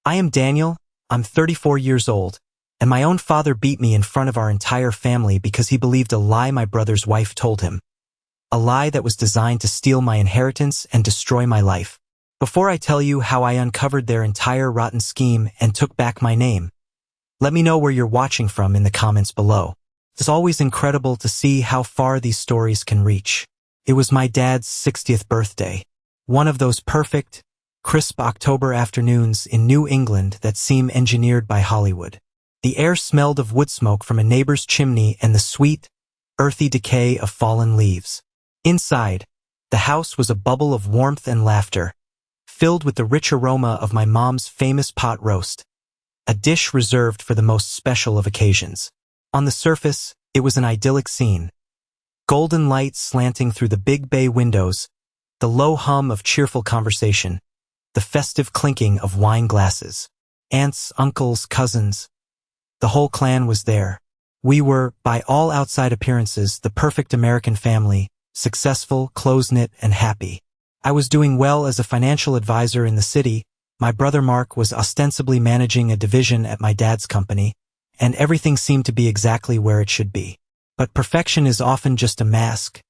I am Daniel, I'm 34 years old, and my own father beat me in front of our entire family because he believed a lie my brother's wife told him. A lie that was designed to steal my inheritance and destroy my life. Before I tell you how I uncovered their entire rotten scheme and took back my name, let me know where you're watching from in the comments below. It's always incredible to see how far these stories can reach. It was my dad's 60th birthday. One of those perfect, crisp October afternoons in New England that seem engineered by Hollywood. The air smelled of wood smoke from a neighbor's chimney and the sweet, earthy decay of fallen leaves. Inside, the house was a bubble of warmth and laughter, filled with the rich aroma of my mom's famous pot roast, a dish reserved for the most special of occasions. On the surface, it was an idyllic scene. Golden light slanting through the big bay windows, the low hum of cheerful conversation, the festive clinking of wine glasses. Aunts, uncles, cousins. The whole clan was there. We were, by all outside appearances, the perfect American family, successful, close-knit, and happy. I was doing well as a financial advisor in the city, my brother Mark was ostensibly managing a division at my dad's company, and everything seemed to be exactly where it should be. But perfection is often just a mask,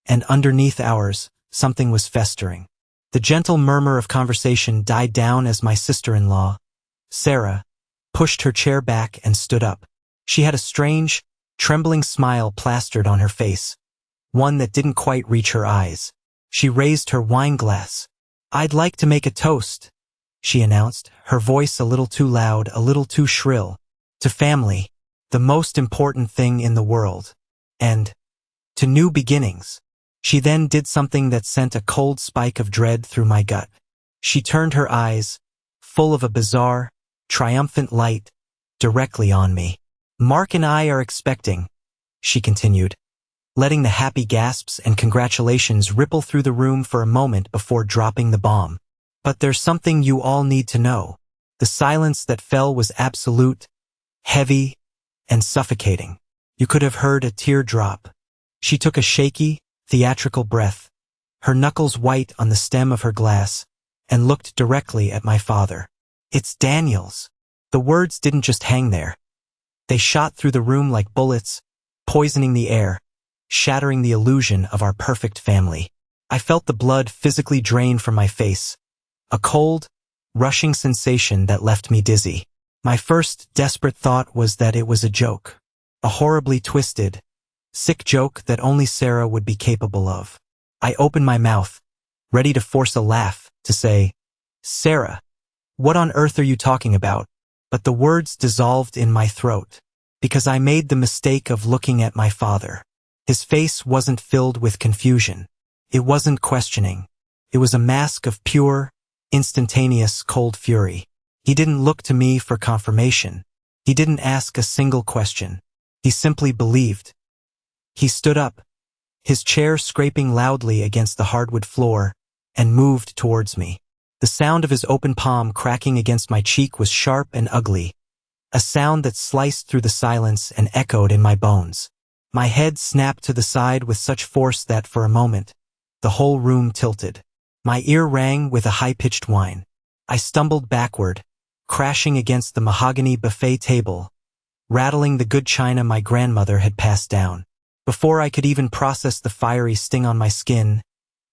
and underneath ours, something was festering. The gentle murmur of conversation died down as my sister-in-law, Sarah, pushed her chair back and stood up. She had a strange, trembling smile plastered on her face, one that didn't quite reach her eyes. She raised her wine glass. "I'd like to make a toast," she announced, her voice a little too loud, a little too shrill. "To family, the most important thing in the world. And to new beginnings." She then did something that sent a cold spike of dread through my gut. She turned her eyes, full of a bizarre, triumphant light, directly on me. "Mark and I are expecting," she continued, letting the happy gasps and congratulations ripple through the room for a moment before dropping the bomb. "But there's something you all need to know." The silence that fell was absolute, heavy, and suffocating. You could have heard a tear drop. She took a shaky, theatrical breath, her knuckles white on the stem of her glass, and looked directly at my father. "It's Daniel's." The words didn't just hang there. They shot through the room like bullets, poisoning the air, shattering the illusion of our perfect family. I felt the blood physically drain from my face, a cold, rushing sensation that left me dizzy. My first desperate thought was that it was a joke, a horribly twisted, sick joke that only Sarah would be capable of. I opened my mouth, ready to force a laugh, to say, "Sarah, what on earth are you talking about?" But the words dissolved in my throat, because I made the mistake of looking at my father. His face wasn't filled with confusion. It wasn't questioning. It was a mask of pure, instantaneous cold fury. He didn't look to me for confirmation. He didn't ask a single question. He simply believed. He stood up, his chair scraping loudly against the hardwood floor, and moved towards me. The sound of his open palm cracking against my cheek was sharp and ugly, a sound that sliced through the silence and echoed in my bones. My head snapped to the side with such force that, for a moment, the whole room tilted. My ear rang with a high-pitched whine. I stumbled backward, crashing against the mahogany buffet table, rattling the good china my grandmother had passed down. Before I could even process the fiery sting on my skin,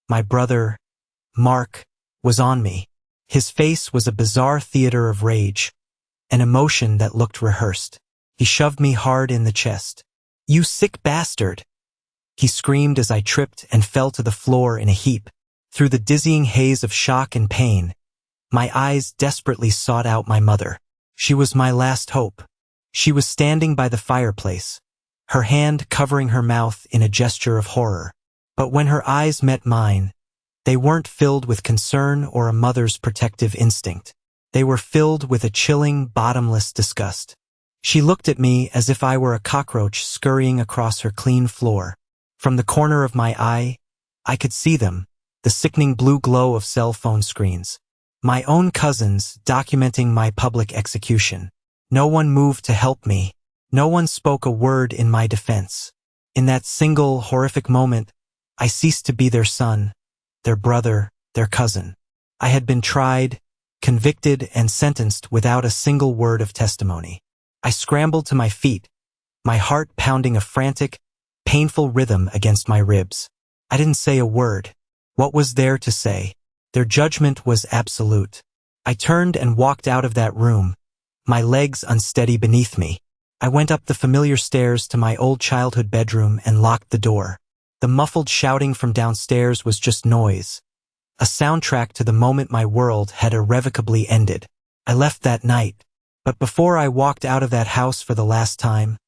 my brother, Mark, was on me. His face was a bizarre theater of rage, an emotion that looked rehearsed. He shoved me hard in the chest. "You sick bastard!" he screamed as I tripped and fell to the floor in a heap. Through the dizzying haze of shock and pain, my eyes desperately sought out my mother. She was my last hope. She was standing by the fireplace, her hand covering her mouth in a gesture of horror. But when her eyes met mine, they weren't filled with concern or a mother's protective instinct. They were filled with a chilling, bottomless disgust. She looked at me as if I were a cockroach scurrying across her clean floor. From the corner of my eye, I could see them, the sickening blue glow of cell phone screens. My own cousins documenting my public execution. No one moved to help me. No one spoke a word in my defense. In that single, horrific moment, I ceased to be their son, their brother, their cousin. I had been tried, convicted, and sentenced without a single word of testimony. I scrambled to my feet, my heart pounding a frantic, painful rhythm against my ribs. I didn't say a word. What was there to say? Their judgment was absolute. I turned and walked out of that room, my legs unsteady beneath me. I went up the familiar stairs to my old childhood bedroom and locked the door. The muffled shouting from downstairs was just noise, a soundtrack to the moment my world had irrevocably ended. I left that night, but before I walked out of that house for the last time,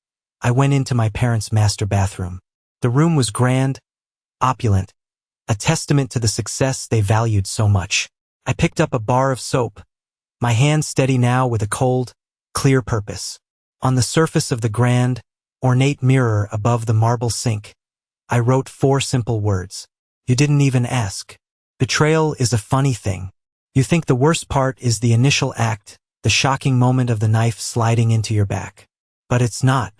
I went into my parents' master bathroom. The room was grand, opulent, a testament to the success they valued so much. I picked up a bar of soap, my hand steady now with a cold, clear purpose. On the surface of the grand, ornate mirror above the marble sink, I wrote 4 simple words. You didn't even ask. Betrayal is a funny thing. You think the worst part is the initial act, the shocking moment of the knife sliding into your back. But it's not.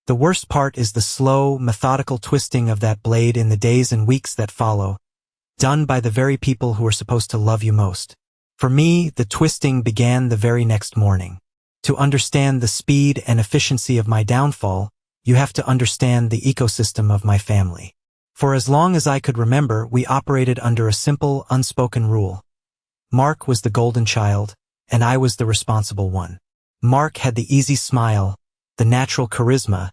The worst part is the slow, methodical twisting of that blade in the days and weeks that follow, done by the very people who are supposed to love you most. For me, the twisting began the very next morning. To understand the speed and efficiency of my downfall, you have to understand the ecosystem of my family. For as long as I could remember, we operated under a simple, unspoken rule. Mark was the golden child, and I was the responsible one. Mark had the easy smile, the natural charisma,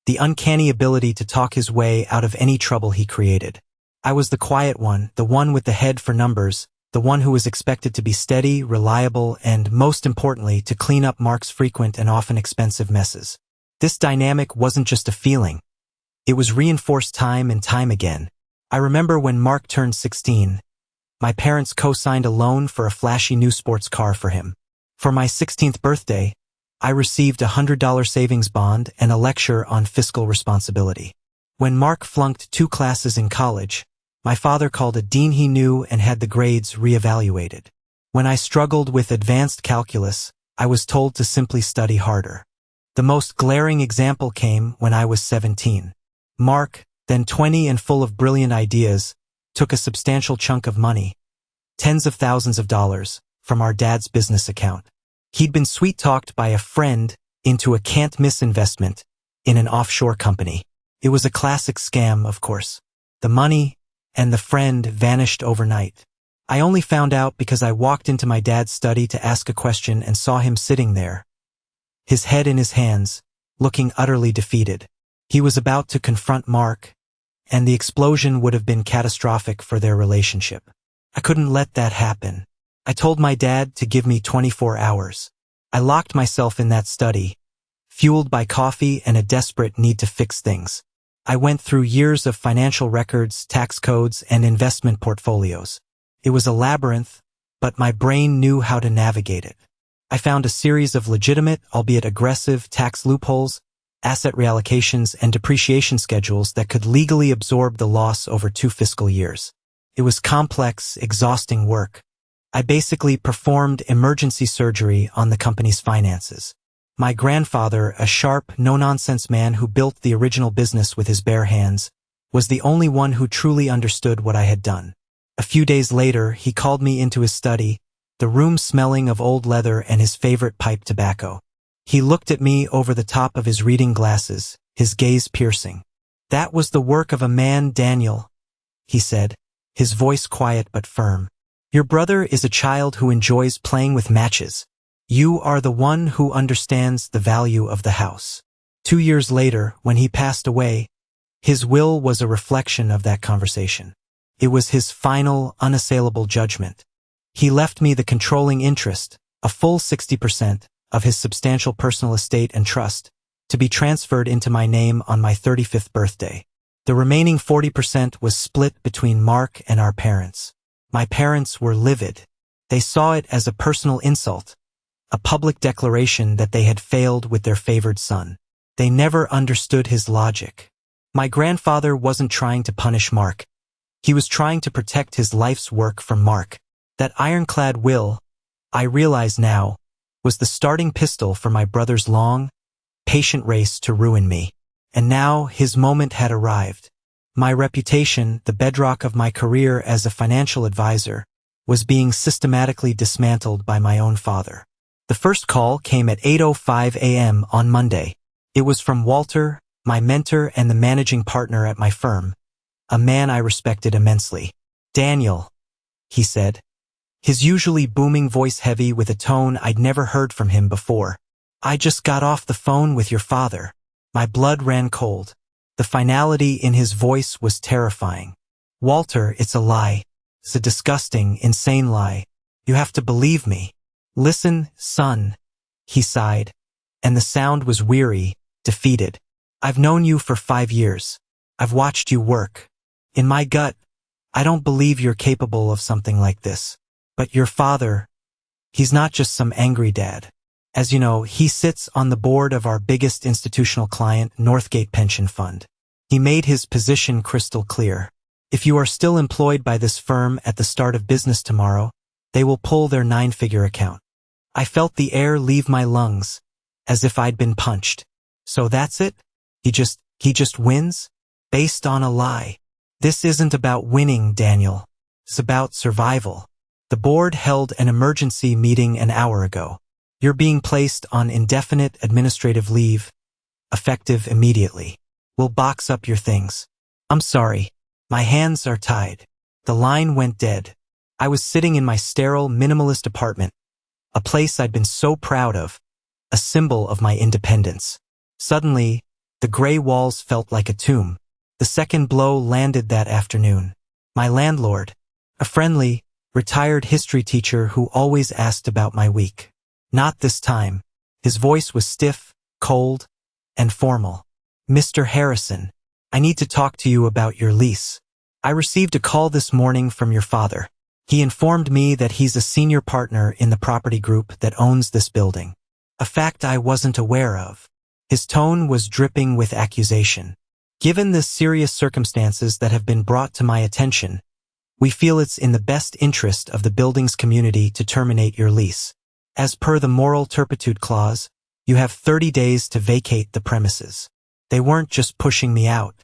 the uncanny ability to talk his way out of any trouble he created. I was the quiet one, the one with the head for numbers, the one who was expected to be steady, reliable, and, most importantly, to clean up Mark's frequent and often expensive messes. This dynamic wasn't just a feeling. It was reinforced time and time again. I remember when Mark turned 16, my parents co-signed a loan for a flashy new sports car for him. For my 16th birthday, I received a $100 savings bond and a lecture on fiscal responsibility. When Mark flunked 2 classes in college, my father called a dean he knew and had the grades reevaluated. When I struggled with advanced calculus, I was told to simply study harder. The most glaring example came when I was 17. Mark, then 20 and full of brilliant ideas, took a substantial chunk of money, tens of thousands of dollars, from our dad's business account. He'd been sweet-talked by a friend into a can't-miss investment in an offshore company. It was a classic scam, of course. The money and the friend vanished overnight. I only found out because I walked into my dad's study to ask a question and saw him sitting there, his head in his hands, looking utterly defeated. He was about to confront Mark, and the explosion would have been catastrophic for their relationship. I couldn't let that happen. I told my dad to give me 24 hours. I locked myself in that study, fueled by coffee and a desperate need to fix things. I went through years of financial records, tax codes, and investment portfolios. It was a labyrinth, but my brain knew how to navigate it. I found a series of legitimate, albeit aggressive, tax loopholes, asset reallocations, and depreciation schedules that could legally absorb the loss over 2 fiscal years. It was complex, exhausting work. I basically performed emergency surgery on the company's finances. My grandfather, a sharp, no-nonsense man who built the original business with his bare hands, was the only one who truly understood what I had done. A few days later, he called me into his study, the room smelling of old leather and his favorite pipe tobacco. He looked at me over the top of his reading glasses, his gaze piercing. "That was the work of a man, Daniel," he said, his voice quiet but firm. "Your brother is a child who enjoys playing with matches. You are the one who understands the value of the house." 2 years later, when he passed away, his will was a reflection of that conversation. It was his final, unassailable judgment. He left me the controlling interest, a full 60%, of his substantial personal estate and trust, to be transferred into my name on my 35th birthday. The remaining 40% was split between Mark and our parents. My parents were livid. They saw it as a personal insult, a public declaration that they had failed with their favored son. They never understood his logic. My grandfather wasn't trying to punish Mark. He was trying to protect his life's work from Mark. That ironclad will, I realize now, was the starting pistol for my brother's long, patient race to ruin me. And now his moment had arrived. My reputation, the bedrock of my career as a financial advisor, was being systematically dismantled by my own father. The first call came at 8:05 a.m. on Monday. It was from Walter, my mentor and the managing partner at my firm, a man I respected immensely. "Daniel," he said, his usually booming voice heavy with a tone I'd never heard from him before. "I just got off the phone with your father." My blood ran cold. The finality in his voice was terrifying. "Walter, it's a lie. It's a disgusting, insane lie. You have to believe me." "Listen, son," he sighed, and the sound was weary, defeated. "I've known you for 5 years. I've watched you work. In my gut, I don't believe you're capable of something like this. But your father, he's not just some angry dad. As you know, he sits on the board of our biggest institutional client, Northgate Pension Fund. He made his position crystal clear. If you are still employed by this firm at the start of business tomorrow, they will pull their 9-figure account." I felt the air leave my lungs, as if I'd been punched. "So that's it? He just wins? Based on a lie?" "This isn't about winning, Daniel. It's about survival. The board held an emergency meeting an hour ago. You're being placed on indefinite administrative leave, effective immediately. We'll box up your things." "I'm sorry. My hands are tied." The line went dead. I was sitting in my sterile, minimalist apartment, a place I'd been so proud of, a symbol of my independence. Suddenly, the gray walls felt like a tomb. The second blow landed that afternoon. My landlord, a friendly, retired history teacher who always asked about my week. Not this time. His voice was stiff, cold, and formal. "Mr. Harrison, I need to talk to you about your lease. I received a call this morning from your father. He informed me that he's a senior partner in the property group that owns this building. A fact I wasn't aware of." His tone was dripping with accusation. "Given the serious circumstances that have been brought to my attention, we feel it's in the best interest of the building's community to terminate your lease. As per the moral turpitude clause, you have 30 days to vacate the premises." They weren't just pushing me out.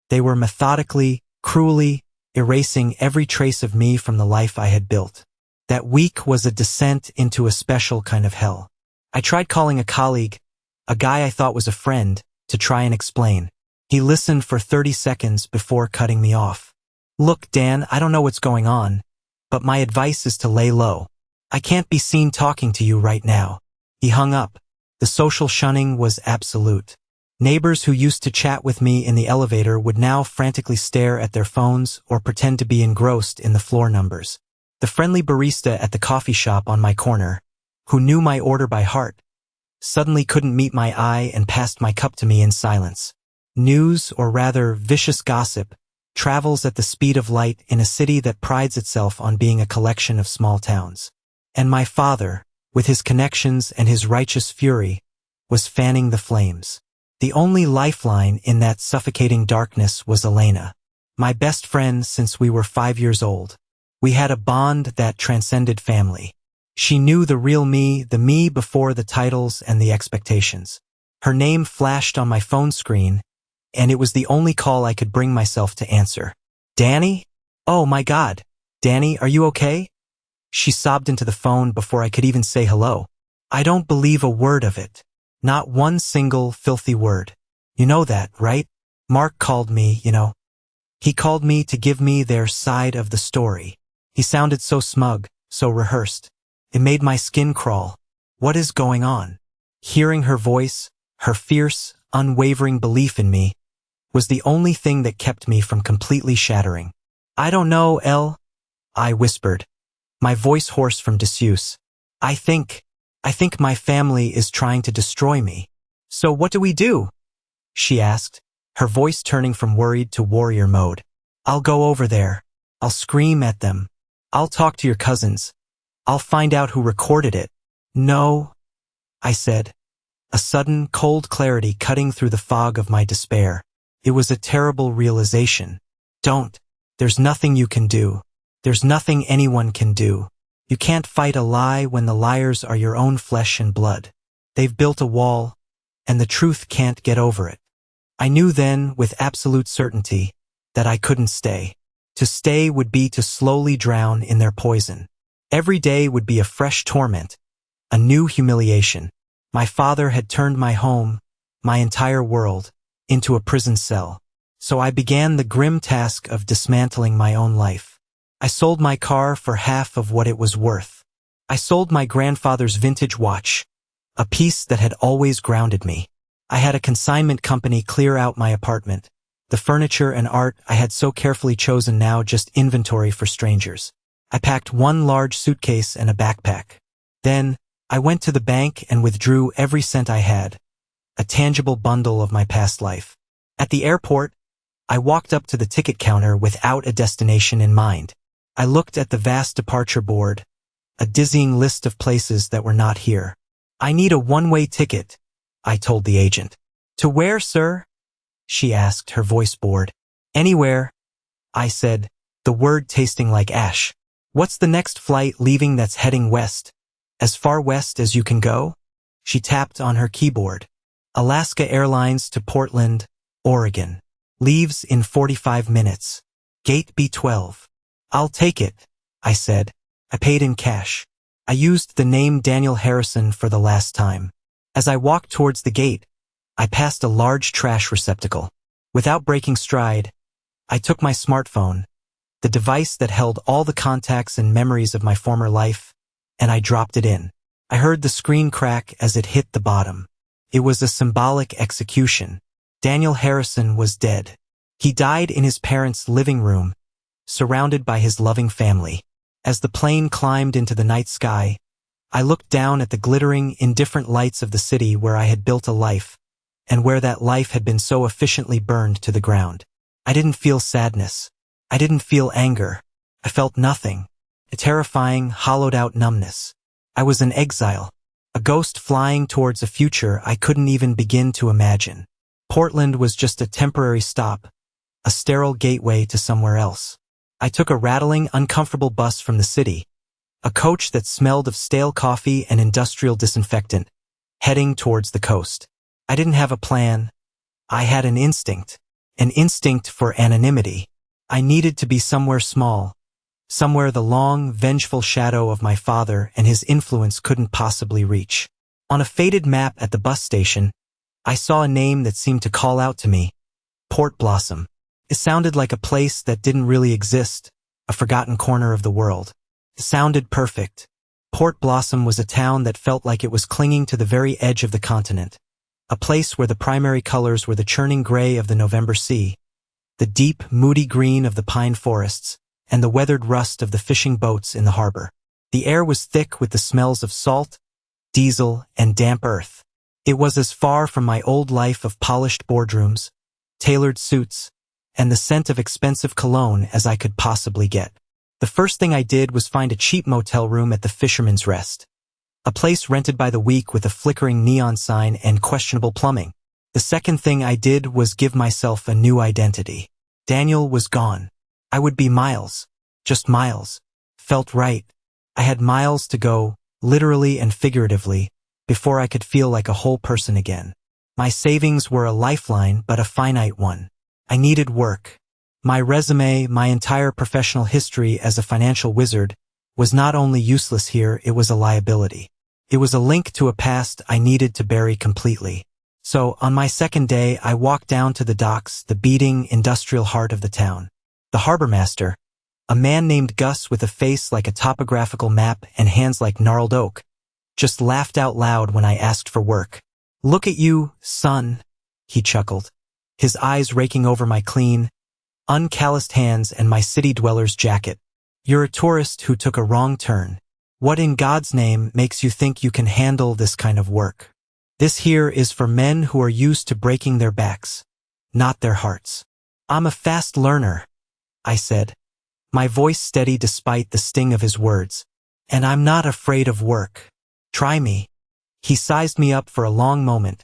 They were methodically, cruelly, erasing every trace of me from the life I had built. That week was a descent into a special kind of hell. I tried calling a colleague, a guy I thought was a friend, to try and explain. He listened for 30 seconds before cutting me off. "Look, Dan, I don't know what's going on, but my advice is to lay low. I can't be seen talking to you right now." He hung up. The social shunning was absolute. Neighbors who used to chat with me in the elevator would now frantically stare at their phones or pretend to be engrossed in the floor numbers. The friendly barista at the coffee shop on my corner, who knew my order by heart, suddenly couldn't meet my eye and passed my cup to me in silence. News, or rather vicious gossip, travels at the speed of light in a city that prides itself on being a collection of small towns. And my father, with his connections and his righteous fury, was fanning the flames. The only lifeline in that suffocating darkness was Elena, my best friend since we were 5 years old. We had a bond that transcended family. She knew the real me, the me before the titles and the expectations. Her name flashed on my phone screen, and it was the only call I could bring myself to answer. "Danny? Oh my God. Danny, are you okay?" She sobbed into the phone before I could even say hello. "I don't believe a word of it. Not one single filthy word. You know that, right? Mark called me, you know. He called me to give me their side of the story. He sounded so smug, so rehearsed. It made my skin crawl. What is going on?" Hearing her voice, her fierce, unwavering belief in me, was the only thing that kept me from completely shattering. "I don't know, Elle," I whispered, my voice hoarse from disuse. I think my family is trying to destroy me." "So what do we do?" she asked, her voice turning from worried to warrior mode. "I'll go over there. I'll scream at them. I'll talk to your cousins. I'll find out who recorded it." "No," I said, a sudden, cold clarity cutting through the fog of my despair. It was a terrible realization. "Don't. There's nothing you can do. There's nothing anyone can do. You can't fight a lie when the liars are your own flesh and blood. They've built a wall, and the truth can't get over it." I knew then, with absolute certainty, that I couldn't stay. To stay would be to slowly drown in their poison. Every day would be a fresh torment, a new humiliation. My father had turned my home, my entire world, into a prison cell. So I began the grim task of dismantling my own life. I sold my car for half of what it was worth. I sold my grandfather's vintage watch, a piece that had always grounded me. I had a consignment company clear out my apartment. The furniture and art I had so carefully chosen now just inventory for strangers. I packed one large suitcase and a backpack. Then, I went to the bank and withdrew every cent I had, a tangible bundle of my past life. At the airport, I walked up to the ticket counter without a destination in mind. I looked at the vast departure board, a dizzying list of places that were not here. "I need a one-way ticket," I told the agent. "To where, sir?" she asked, her voice bored. "Anywhere," I said, the word tasting like ash. "What's the next flight leaving that's heading west? As far west as you can go?" She tapped on her keyboard. "Alaska Airlines to Portland, Oregon. Leaves in 45 minutes. Gate B12. "I'll take it," I said. I paid in cash. I used the name Daniel Harrison for the last time. As I walked towards the gate, I passed a large trash receptacle. Without breaking stride, I took my smartphone, the device that held all the contacts and memories of my former life, and I dropped it in. I heard the screen crack as it hit the bottom. It was a symbolic execution. Daniel Harrison was dead. He died in his parents' living room, surrounded by his loving family. As the plane climbed into the night sky, I looked down at the glittering, indifferent lights of the city where I had built a life, and where that life had been so efficiently burned to the ground. I didn't feel sadness. I didn't feel anger. I felt nothing. A terrifying, hollowed-out numbness. I was an exile, a ghost flying towards a future I couldn't even begin to imagine. Portland was just a temporary stop, a sterile gateway to somewhere else. I took a rattling, uncomfortable bus from the city, a coach that smelled of stale coffee and industrial disinfectant, heading towards the coast. I didn't have a plan. I had an instinct for anonymity. I needed to be somewhere small, somewhere the long, vengeful shadow of my father and his influence couldn't possibly reach. On a faded map at the bus station, I saw a name that seemed to call out to me, Port Blossom. It sounded like a place that didn't really exist, a forgotten corner of the world. It sounded perfect. Port Blossom was a town that felt like it was clinging to the very edge of the continent, a place where the primary colors were the churning gray of the November sea, the deep, moody green of the pine forests, and the weathered rust of the fishing boats in the harbor. The air was thick with the smells of salt, diesel, and damp earth. It was as far from my old life of polished boardrooms, tailored suits, and the scent of expensive cologne as I could possibly get. The first thing I did was find a cheap motel room at the Fisherman's Rest, a place rented by the week with a flickering neon sign and questionable plumbing. The second thing I did was give myself a new identity. Daniel was gone. I would be Miles. Just Miles. Felt right. I had miles to go, literally and figuratively, before I could feel like a whole person again. My savings were a lifeline, but a finite one. I needed work. My resume, my entire professional history as a financial wizard, was not only useless here, it was a liability. It was a link to a past I needed to bury completely. So, on my second day, I walked down to the docks, the beating, industrial heart of the town. The harbor master, a man named Gus with a face like a topographical map and hands like gnarled oak, just laughed out loud when I asked for work. "Look at you, son," he chuckled, his eyes raking over my clean, uncalloused hands and my city dweller's jacket. "You're a tourist who took a wrong turn. What in God's name makes you think you can handle this kind of work? This here is for men who are used to breaking their backs, not their hearts." "I'm a fast learner," I said, my voice steady despite the sting of his words. "And I'm not afraid of work. Try me." He sized me up for a long moment,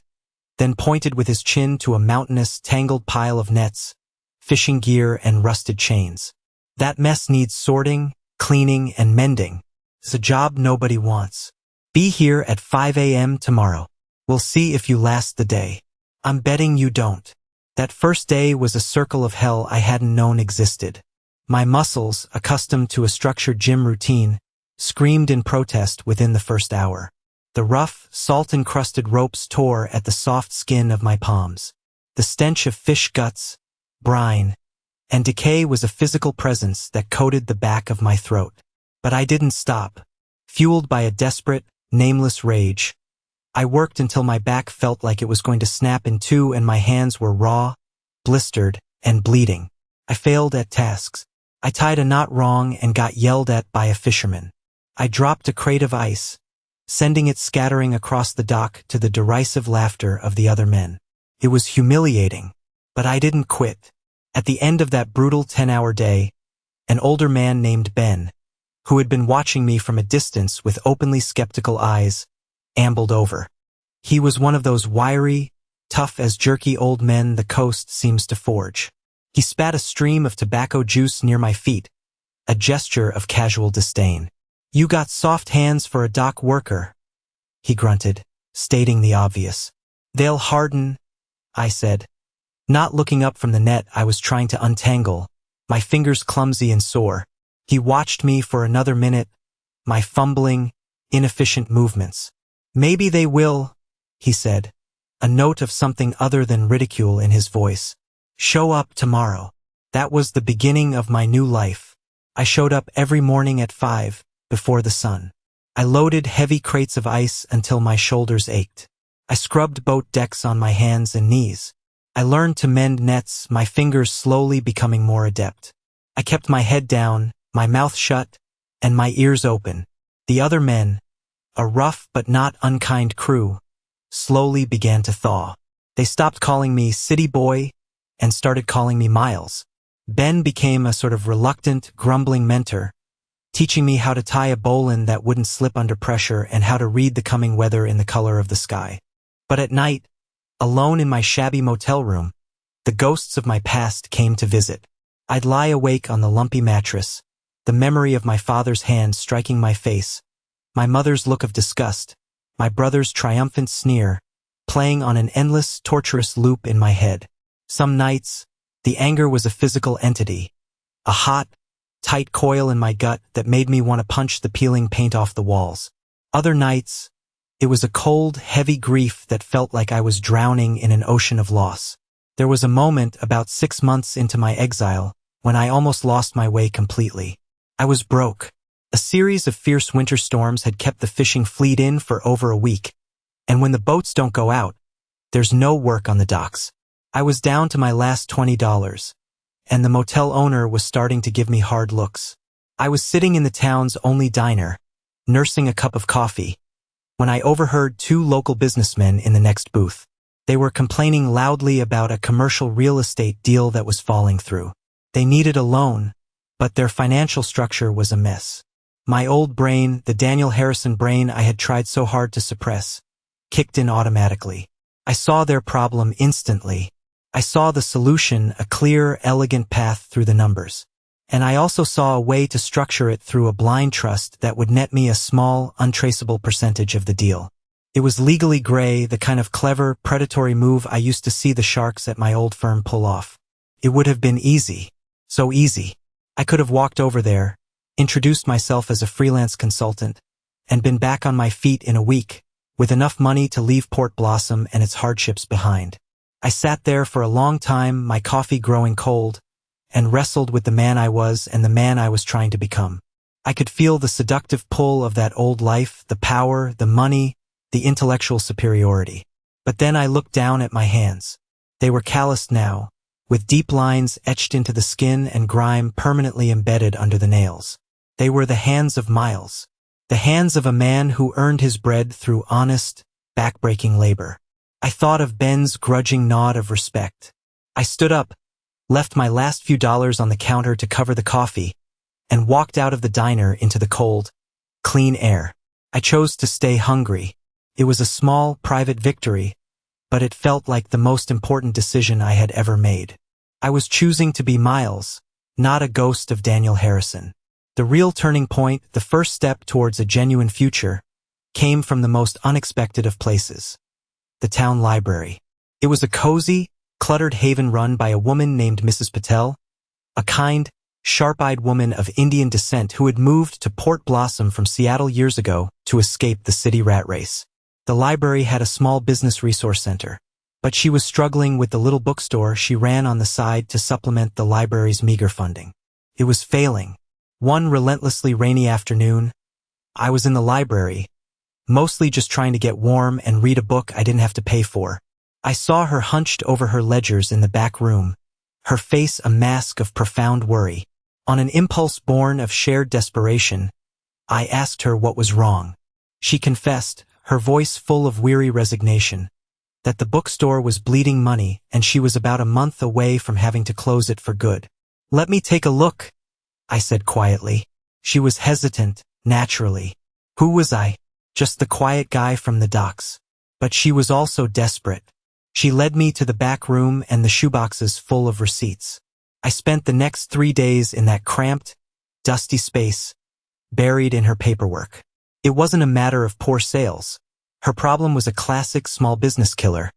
then pointed with his chin to a mountainous, tangled pile of nets, fishing gear, and rusted chains. "That mess needs sorting, cleaning, and mending. It's a job nobody wants. Be here at 5 a.m. tomorrow. We'll see if you last the day. I'm betting you don't." That first day was a circle of hell I hadn't known existed. My muscles, accustomed to a structured gym routine, screamed in protest within the first hour. The rough, salt-encrusted ropes tore at the soft skin of my palms. The stench of fish guts, brine, and decay was a physical presence that coated the back of my throat. But I didn't stop. Fueled by a desperate, nameless rage, I worked until my back felt like it was going to snap in two and my hands were raw, blistered, and bleeding. I failed at tasks. I tied a knot wrong and got yelled at by a fisherman. I dropped a crate of ice, sending it scattering across the dock to the derisive laughter of the other men. It was humiliating, but I didn't quit. At the end of that brutal 10-hour day, an older man named Ben, who had been watching me from a distance with openly skeptical eyes, ambled over. He was one of those wiry, tough as jerky old men the coast seems to forge. He spat a stream of tobacco juice near my feet, a gesture of casual disdain. "You got soft hands for a dock worker," he grunted, stating the obvious. "They'll harden," I said, not looking up from the net I was trying to untangle, my fingers clumsy and sore. He watched me for another minute, my fumbling, inefficient movements. "Maybe they will," he said, a note of something other than ridicule in his voice. "Show up tomorrow." That was the beginning of my new life. I showed up every morning at 5, before the sun. I loaded heavy crates of ice until my shoulders ached. I scrubbed boat decks on my hands and knees. I learned to mend nets, my fingers slowly becoming more adept. I kept my head down, my mouth shut, and my ears open. The other men, a rough but not unkind crew, slowly began to thaw. They stopped calling me city boy and started calling me Miles. Ben became a sort of reluctant, grumbling mentor, teaching me how to tie a bowline that wouldn't slip under pressure and how to read the coming weather in the color of the sky. But at night, alone in my shabby motel room, the ghosts of my past came to visit. I'd lie awake on the lumpy mattress, the memory of my father's hand striking my face, my mother's look of disgust, my brother's triumphant sneer, playing on an endless, torturous loop in my head. Some nights, the anger was a physical entity, a hot, tight coil in my gut that made me want to punch the peeling paint off the walls. Other nights, it was a cold, heavy grief that felt like I was drowning in an ocean of loss. There was a moment about 6 months into my exile when I almost lost my way completely. I was broke. A series of fierce winter storms had kept the fishing fleet in for over a week, and when the boats don't go out, there's no work on the docks. I was down to my last $20, and the motel owner was starting to give me hard looks. I was sitting in the town's only diner, nursing a cup of coffee, when I overheard 2 local businessmen in the next booth. They were complaining loudly about a commercial real estate deal that was falling through. They needed a loan, but their financial structure was a mess. My old brain, the Daniel Harrison brain I had tried so hard to suppress, kicked in automatically. I saw their problem instantly. I saw the solution, a clear, elegant path through the numbers. And I also saw a way to structure it through a blind trust that would net me a small, untraceable percentage of the deal. It was legally gray, the kind of clever, predatory move I used to see the sharks at my old firm pull off. It would have been easy. So easy. I could have walked over there, introduced myself as a freelance consultant, and been back on my feet in a week, with enough money to leave Port Blossom and its hardships behind. I sat there for a long time, my coffee growing cold, and wrestled with the man I was and the man I was trying to become. I could feel the seductive pull of that old life, the power, the money, the intellectual superiority. But then I looked down at my hands. They were calloused now, with deep lines etched into the skin and grime permanently embedded under the nails. They were the hands of Miles, the hands of a man who earned his bread through honest, backbreaking labor. I thought of Ben's grudging nod of respect. I stood up, left my last few dollars on the counter to cover the coffee, and walked out of the diner into the cold, clean air. I chose to stay hungry. It was a small, private victory, but it felt like the most important decision I had ever made. I was choosing to be Miles, not a ghost of Daniel Harrison. The real turning point, the first step towards a genuine future, came from the most unexpected of places. The town library. It was a cozy, cluttered haven run by a woman named Mrs. Patel, a kind, sharp-eyed woman of Indian descent who had moved to Port Blossom from Seattle years ago to escape the city rat race. The library had a small business resource center, but she was struggling with the little bookstore she ran on the side to supplement the library's meager funding. It was failing. One relentlessly rainy afternoon, I was in the library, mostly just trying to get warm and read a book I didn't have to pay for. I saw her hunched over her ledgers in the back room, her face a mask of profound worry. On an impulse born of shared desperation, I asked her what was wrong. She confessed, her voice full of weary resignation, that the bookstore was bleeding money and she was about a month away from having to close it for good. "Let me take a look," I said quietly. She was hesitant, naturally. Who was I? Just the quiet guy from the docks. But she was also desperate. She led me to the back room and the shoeboxes full of receipts. I spent the next 3 days in that cramped, dusty space, buried in her paperwork. It wasn't a matter of poor sales. Her problem was a classic small business killer.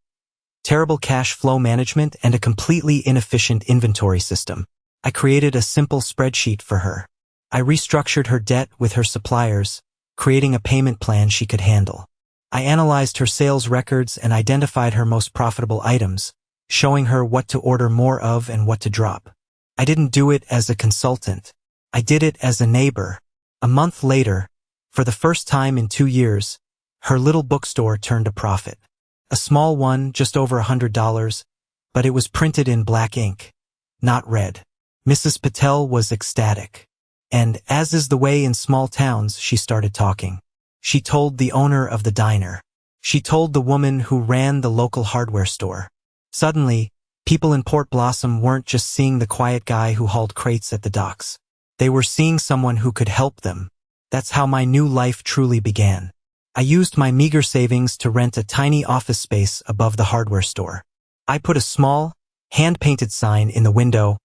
Terrible cash flow management and a completely inefficient inventory system. I created a simple spreadsheet for her. I restructured her debt with her suppliers, creating a payment plan she could handle. I analyzed her sales records and identified her most profitable items, showing her what to order more of and what to drop. I didn't do it as a consultant. I did it as a neighbor. A month later, for the first time in 2 years, her little bookstore turned a profit. A small one, just over $100, but it was printed in black ink, not red. Mrs. Patel was ecstatic. And, as is the way in small towns, she started talking. She told the owner of the diner. She told the woman who ran the local hardware store. Suddenly, people in Port Blossom weren't just seeing the quiet guy who hauled crates at the docks. They were seeing someone who could help them. That's how my new life truly began. I used my meager savings to rent a tiny office space above the hardware store. I put a small, hand-painted sign in the window,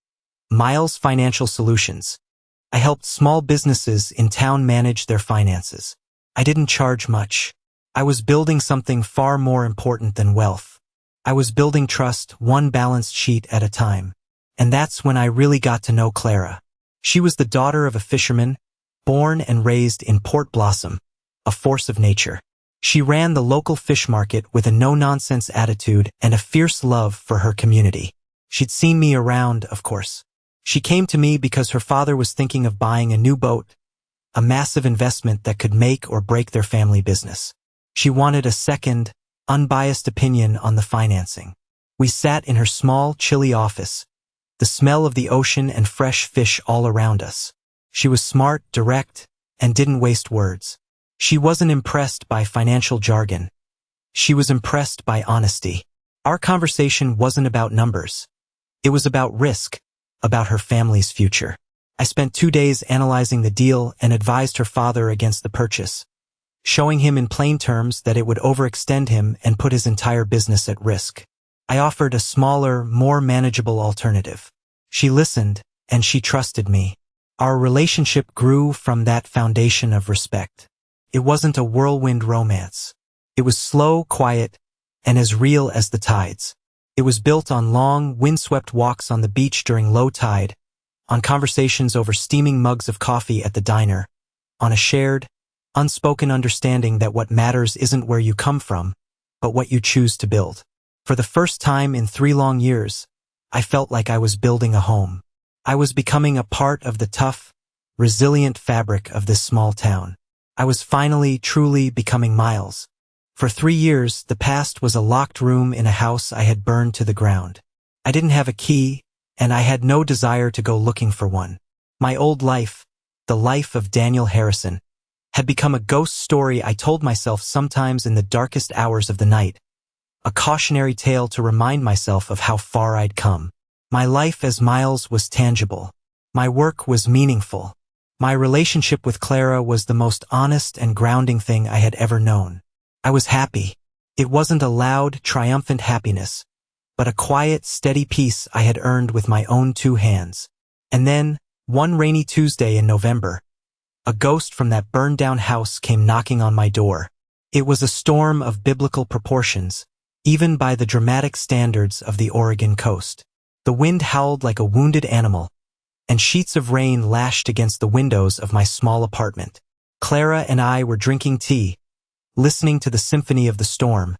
Miles Financial Solutions. I helped small businesses in town manage their finances. I didn't charge much. I was building something far more important than wealth. I was building trust, one balanced sheet at a time. And that's when I really got to know Clara. She was the daughter of a fisherman, born and raised in Port Blossom, a force of nature. She ran the local fish market with a no-nonsense attitude and a fierce love for her community. She'd seen me around, of course. She came to me because her father was thinking of buying a new boat, a massive investment that could make or break their family business. She wanted a second, unbiased opinion on the financing. We sat in her small, chilly office, the smell of the ocean and fresh fish all around us. She was smart, direct, and didn't waste words. She wasn't impressed by financial jargon. She was impressed by honesty. Our conversation wasn't about numbers. It was about risk, about her family's future. I spent 2 days analyzing the deal and advised her father against the purchase, showing him in plain terms that it would overextend him and put his entire business at risk. I offered a smaller, more manageable alternative. She listened, and she trusted me. Our relationship grew from that foundation of respect. It wasn't a whirlwind romance. It was slow, quiet, and as real as the tides. It was built on long, windswept walks on the beach during low tide, on conversations over steaming mugs of coffee at the diner, on a shared, unspoken understanding that what matters isn't where you come from, but what you choose to build. For the first time in 3 long years, I felt like I was building a home. I was becoming a part of the tough, resilient fabric of this small town. I was finally, truly becoming Miles. For 3 years, the past was a locked room in a house I had burned to the ground. I didn't have a key, and I had no desire to go looking for one. My old life, the life of Daniel Harrison, had become a ghost story I told myself sometimes in the darkest hours of the night, a cautionary tale to remind myself of how far I'd come. My life as Miles was tangible. My work was meaningful. My relationship with Clara was the most honest and grounding thing I had ever known. I was happy. It wasn't a loud, triumphant happiness, but a quiet, steady peace I had earned with my own 2 hands. And then, one rainy Tuesday in November, a ghost from that burned-down house came knocking on my door. It was a storm of biblical proportions, even by the dramatic standards of the Oregon coast. The wind howled like a wounded animal, and sheets of rain lashed against the windows of my small apartment. Clara and I were drinking tea, listening to the symphony of the storm,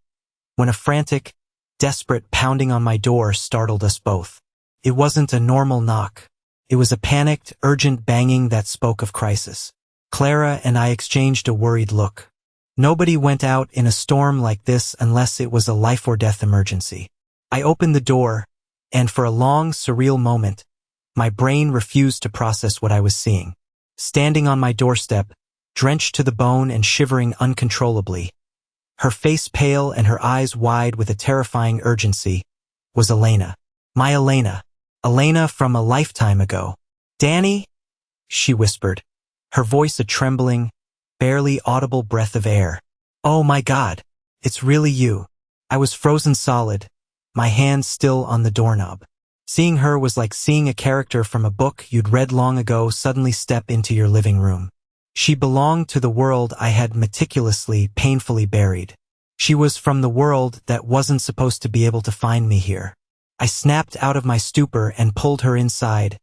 when a frantic, desperate pounding on my door startled us both. It wasn't a normal knock. It was a panicked, urgent banging that spoke of crisis. Clara and I exchanged a worried look. Nobody went out in a storm like this unless it was a life-or-death emergency. I opened the door, and for a long, surreal moment, my brain refused to process what I was seeing. Standing on my doorstep, drenched to the bone and shivering uncontrollably, her face pale and her eyes wide with a terrifying urgency, was Elena. My Elena. Elena from a lifetime ago. "Danny?" she whispered, her voice a trembling, barely audible breath of air. "Oh my God, it's really you." I was frozen solid, my hands still on the doorknob. Seeing her was like seeing a character from a book you'd read long ago suddenly step into your living room. She belonged to the world I had meticulously, painfully buried. She was from the world that wasn't supposed to be able to find me here. I snapped out of my stupor and pulled her inside,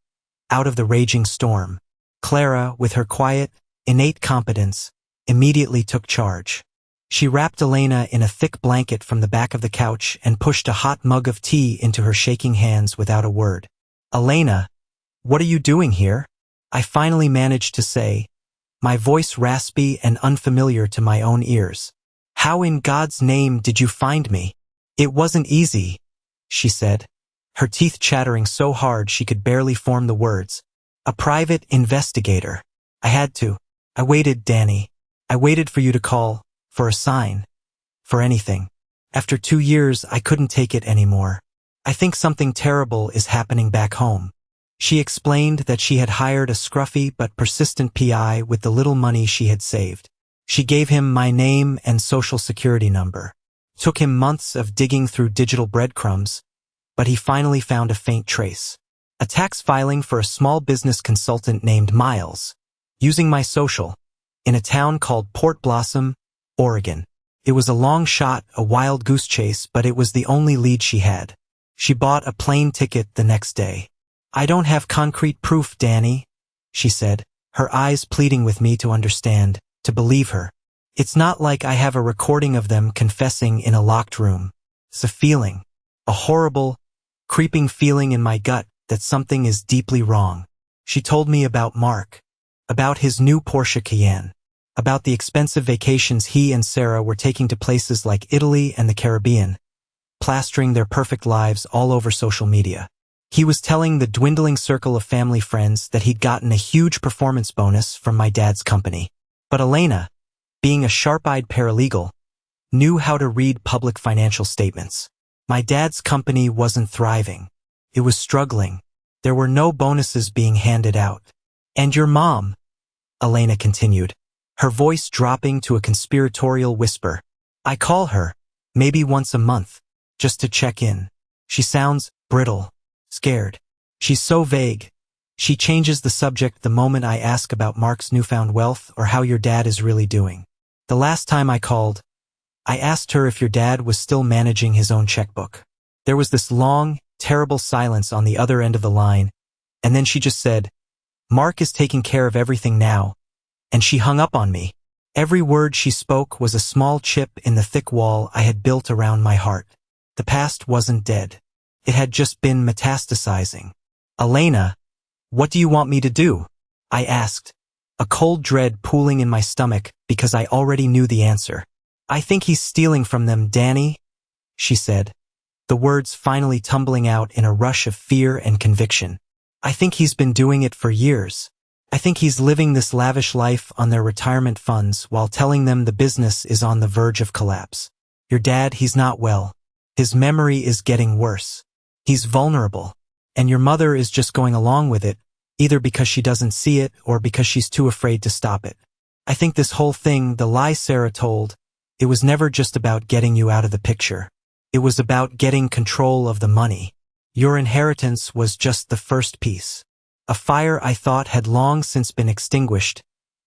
out of the raging storm. Clara, with her quiet, innate competence, immediately took charge. She wrapped Elena in a thick blanket from the back of the couch and pushed a hot mug of tea into her shaking hands without a word. "Elena, what are you doing here?" I finally managed to say, my voice raspy and unfamiliar to my own ears. "How in God's name did you find me?" "It wasn't easy," she said, her teeth chattering so hard she could barely form the words. "A private investigator. I had to. I waited, Danny. I waited for you to call, for a sign, for anything. After 2 years, I couldn't take it anymore. I think something terrible is happening back home." She explained that she had hired a scruffy but persistent PI with the little money she had saved. She gave him my name and social security number. Took him months of digging through digital breadcrumbs, but he finally found a faint trace. A tax filing for a small business consultant named Miles, using my social, in a town called Port Blossom, Oregon. It was a long shot, a wild goose chase, but it was the only lead she had. She bought a plane ticket the next day. "I don't have concrete proof, Danny," she said, her eyes pleading with me to understand, to believe her. "It's not like I have a recording of them confessing in a locked room. It's a feeling, a horrible, creeping feeling in my gut that something is deeply wrong." She told me about Mark, about his new Porsche Cayenne, about the expensive vacations he and Sarah were taking to places like Italy and the Caribbean, plastering their perfect lives all over social media. He was telling the dwindling circle of family friends that he'd gotten a huge performance bonus from my dad's company. But Elena, being a sharp-eyed paralegal, knew how to read public financial statements. My dad's company wasn't thriving. It was struggling. There were no bonuses being handed out. "And your mom," Elena continued, her voice dropping to a conspiratorial whisper. "I call her, maybe once a month, just to check in. She sounds brittle, scared. She's so vague. She changes the subject the moment I ask about Mark's newfound wealth or how your dad is really doing. The last time I called, I asked her if your dad was still managing his own checkbook. There was this long, terrible silence on the other end of the line, and then she just said, 'Mark is taking care of everything now,' and she hung up on me. Every word she spoke was a small chip in the thick wall I had built around my heart. The past wasn't dead. It had just been metastasizing. "Elena, what do you want me to do?" I asked, a cold dread pooling in my stomach because I already knew the answer. "I think he's stealing from them, Danny," she said, the words finally tumbling out in a rush of fear and conviction. "I think he's been doing it for years. I think he's living this lavish life on their retirement funds while telling them the business is on the verge of collapse. Your dad, he's not well. His memory is getting worse. He's vulnerable. And your mother is just going along with it, either because she doesn't see it or because she's too afraid to stop it. I think this whole thing, the lie Sarah told, it was never just about getting you out of the picture. It was about getting control of the money. Your inheritance was just the first piece. A fire I thought had long since been extinguished,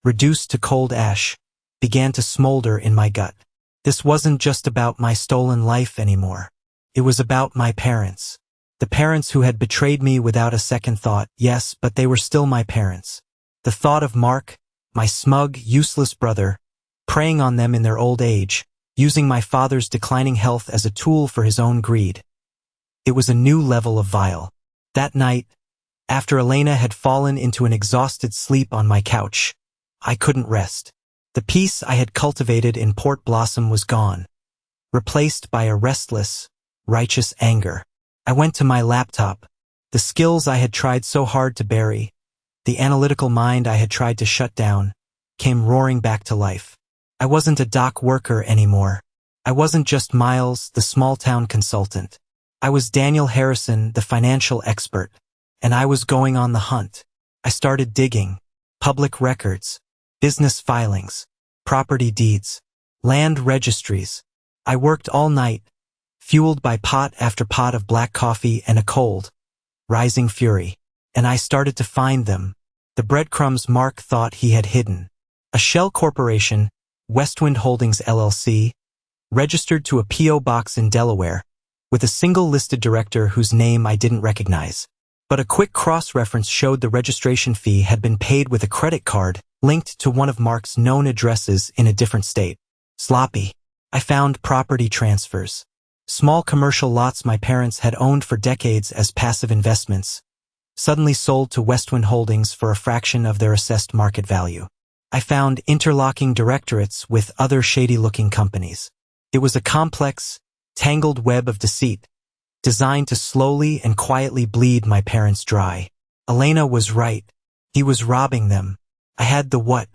reduced to cold ash, began to smolder in my gut. This wasn't just about my stolen life anymore. It was about my parents. The parents who had betrayed me without a second thought, yes, but they were still my parents. The thought of Mark, my smug, useless brother, preying on them in their old age, using my father's declining health as a tool for his own greed. It was a new level of vile. That night, after Elena had fallen into an exhausted sleep on my couch, I couldn't rest. The peace I had cultivated in Port Blossom was gone, replaced by a restless, righteous anger. I went to my laptop. The skills I had tried so hard to bury, the analytical mind I had tried to shut down, came roaring back to life. I wasn't a dock worker anymore. I wasn't just Miles, the small-town consultant. I was Daniel Harrison, the financial expert, and I was going on the hunt. I started digging. Public records, business filings, property deeds, land registries. I worked all night, fueled by pot after pot of black coffee and a cold, rising fury. And I started to find them, the breadcrumbs Mark thought he had hidden. A shell corporation, Westwind Holdings LLC, registered to a P.O. box in Delaware, with a single listed director whose name I didn't recognize. But a quick cross-reference showed the registration fee had been paid with a credit card linked to one of Mark's known addresses in a different state. Sloppy. I found property transfers. Small commercial lots my parents had owned for decades as passive investments, suddenly sold to Westwind Holdings for a fraction of their assessed market value. I found interlocking directorates with other shady-looking companies. It was a complex, tangled web of deceit, designed to slowly and quietly bleed my parents dry. Elena was right. He was robbing them. I had the what.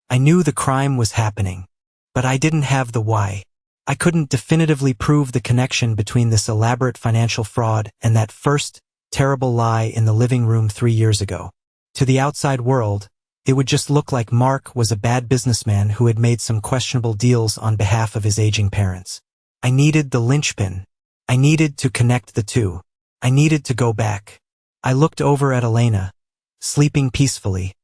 I knew the crime was happening, but I didn't have the why. I couldn't definitively prove the connection between this elaborate financial fraud and that first, terrible lie in the living room 3 years ago. To the outside world, it would just look like Mark was a bad businessman who had made some questionable deals on behalf of his aging parents. I needed the linchpin. I needed to connect the two. I needed to go back. I looked over at Elena, sleeping peacefully,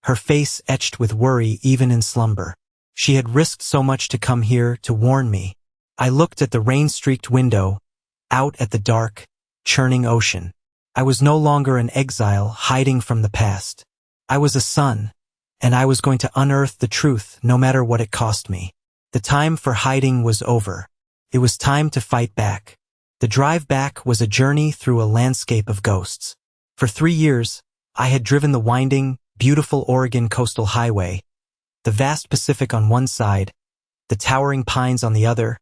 her face etched with worry even in slumber. She had risked so much to come here to warn me. I looked at the rain-streaked window, out at the dark, churning ocean. I was no longer an exile hiding from the past. I was a son, and I was going to unearth the truth no matter what it cost me. The time for hiding was over. It was time to fight back. The drive back was a journey through a landscape of ghosts. For 3 years, I had driven the winding, beautiful Oregon coastal highway, the vast Pacific on one side, the towering pines on the other,